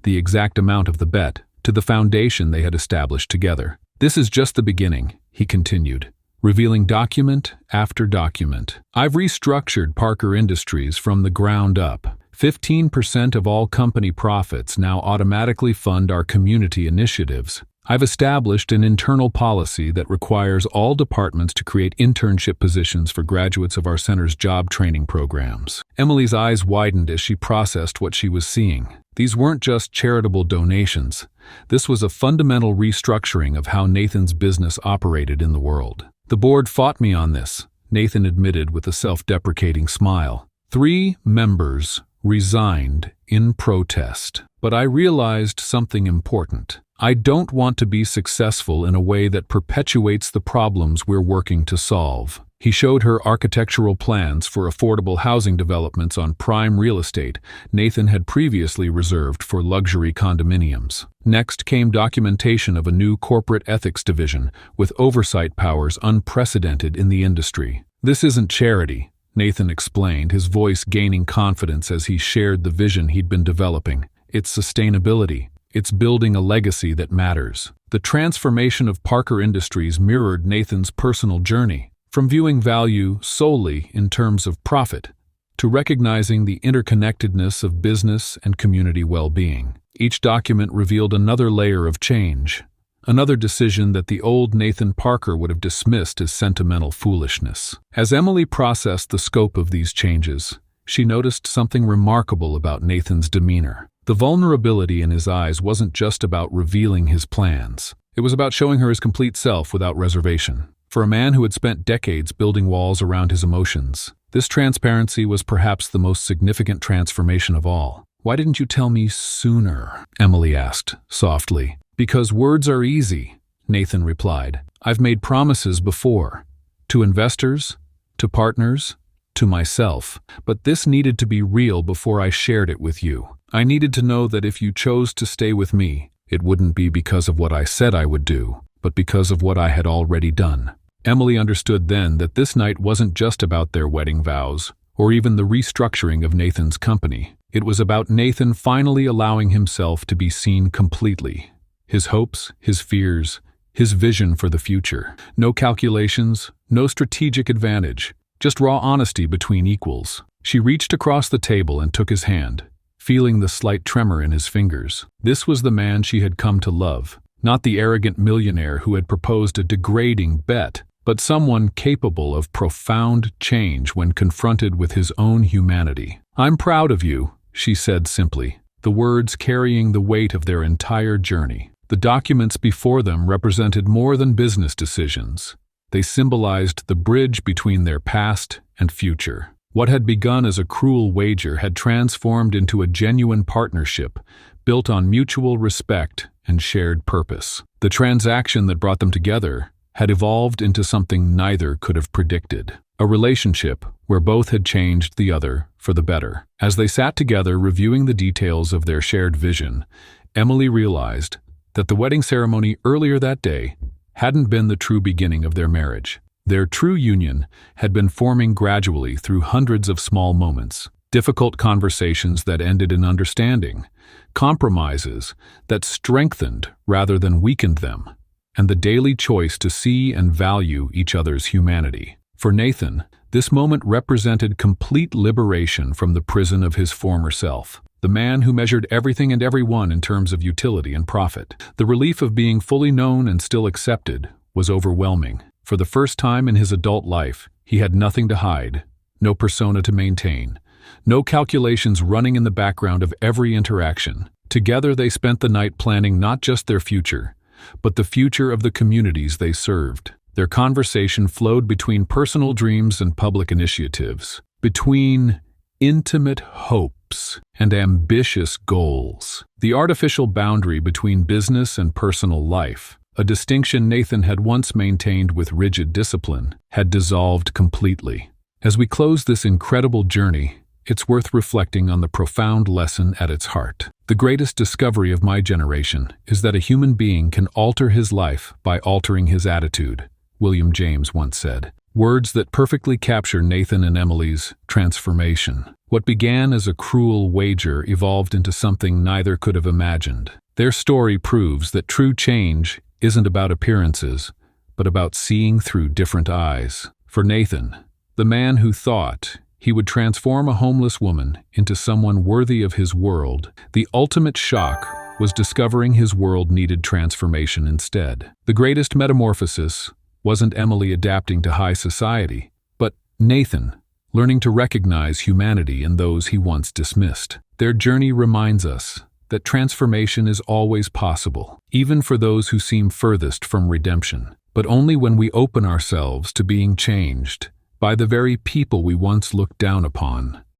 the exact amount of the bet, to the foundation they had established together. "This is just the beginning," he continued, revealing document after document. "I've restructured Parker Industries from the ground up. 15% of all company profits now automatically fund our community initiatives. I've established an internal policy that requires all departments to create internship positions for graduates of our center's job training programs." Emily's eyes widened as she processed what she was seeing. These weren't just charitable donations. This was a fundamental restructuring of how Nathan's business operated in the world. "The board fought me on this," Nathan admitted with a self-deprecating smile. 3 members resigned in protest. "But I realized something important. I don't want to be successful in a way that perpetuates the problems we're working to solve." He showed her architectural plans for affordable housing developments on prime real estate Nathan had previously reserved for luxury condominiums. Next came documentation of a new corporate ethics division with oversight powers unprecedented in the industry. "This isn't charity," Nathan explained, his voice gaining confidence as he shared the vision he'd been developing. "It's sustainability. It's building a legacy that matters." The transformation of Parker Industries mirrored Nathan's personal journey, from viewing value solely in terms of profit to recognizing the interconnectedness of business and community well-being. Each document revealed another layer of change, another decision that the old Nathan Parker would have dismissed as sentimental foolishness. As Emily processed the scope of these changes, she noticed something remarkable about Nathan's demeanor. The vulnerability in his eyes wasn't just about revealing his plans. It was about showing her his complete self without reservation. For a man who had spent decades building walls around his emotions, this transparency was perhaps the most significant transformation of all. "Why didn't you tell me sooner?" Emily asked, softly. "Because words are easy," Nathan replied. "I've made promises before. To investors, to partners, to myself. But this needed to be real before I shared it with you. I needed to know that if you chose to stay with me, it wouldn't be because of what I said I would do, but because of what I had already done." Emily understood then that this night wasn't just about their wedding vows, or even the restructuring of Nathan's company. It was about Nathan finally allowing himself to be seen completely. His hopes, his fears, his vision for the future. No calculations, no strategic advantage, just raw honesty between equals. She reached across the table and took his hand, feeling the slight tremor in his fingers. This was the man she had come to love, not the arrogant millionaire who had proposed a degrading bet, but someone capable of profound change when confronted with his own humanity. "I'm proud of you," she said simply, the words carrying the weight of their entire journey. The documents before them represented more than business decisions. They symbolized the bridge between their past and future. What had begun as a cruel wager had transformed into a genuine partnership built on mutual respect and shared purpose. The transaction that brought them together had evolved into something neither could have predicted. A relationship where both had changed the other for the better. As they sat together reviewing the details of their shared vision, Emily realized that the wedding ceremony earlier that day hadn't been the true beginning of their marriage. Their true union had been forming gradually through hundreds of small moments, difficult conversations that ended in understanding, compromises that strengthened rather than weakened them, and the daily choice to see and value each other's humanity. For Nathan, this moment represented complete liberation from the prison of his former self. The man who measured everything and everyone in terms of utility and profit. The relief of being fully known and still accepted was overwhelming. For the first time in his adult life, he had nothing to hide, no persona to maintain, no calculations running in the background of every interaction. Together they spent the night planning not just their future, but the future of the communities they served. Their conversation flowed between personal dreams and public initiatives, between intimate hopes and ambitious goals. The artificial boundary between business and personal life, a distinction Nathan had once maintained with rigid discipline, had dissolved completely. As we close this incredible journey, it's worth reflecting on the profound lesson at its heart. The greatest discovery of my generation is that a human being can alter his life by altering his attitude, William James once said. Words that perfectly capture Nathan and Emily's transformation. What began as a cruel wager evolved into something neither could have imagined. Their story proves that true change isn't about appearances, but about seeing through different eyes. For Nathan, the man who thought he would transform a homeless woman into someone worthy of his world, the ultimate shock was discovering his world needed transformation instead. The greatest metamorphosis wasn't Emily adapting to high society, but Nathan learning to recognize humanity in those he once dismissed. Their journey reminds us that transformation is always possible, even for those who seem furthest from redemption, but only when we open ourselves to being changed by the very people we once looked down upon.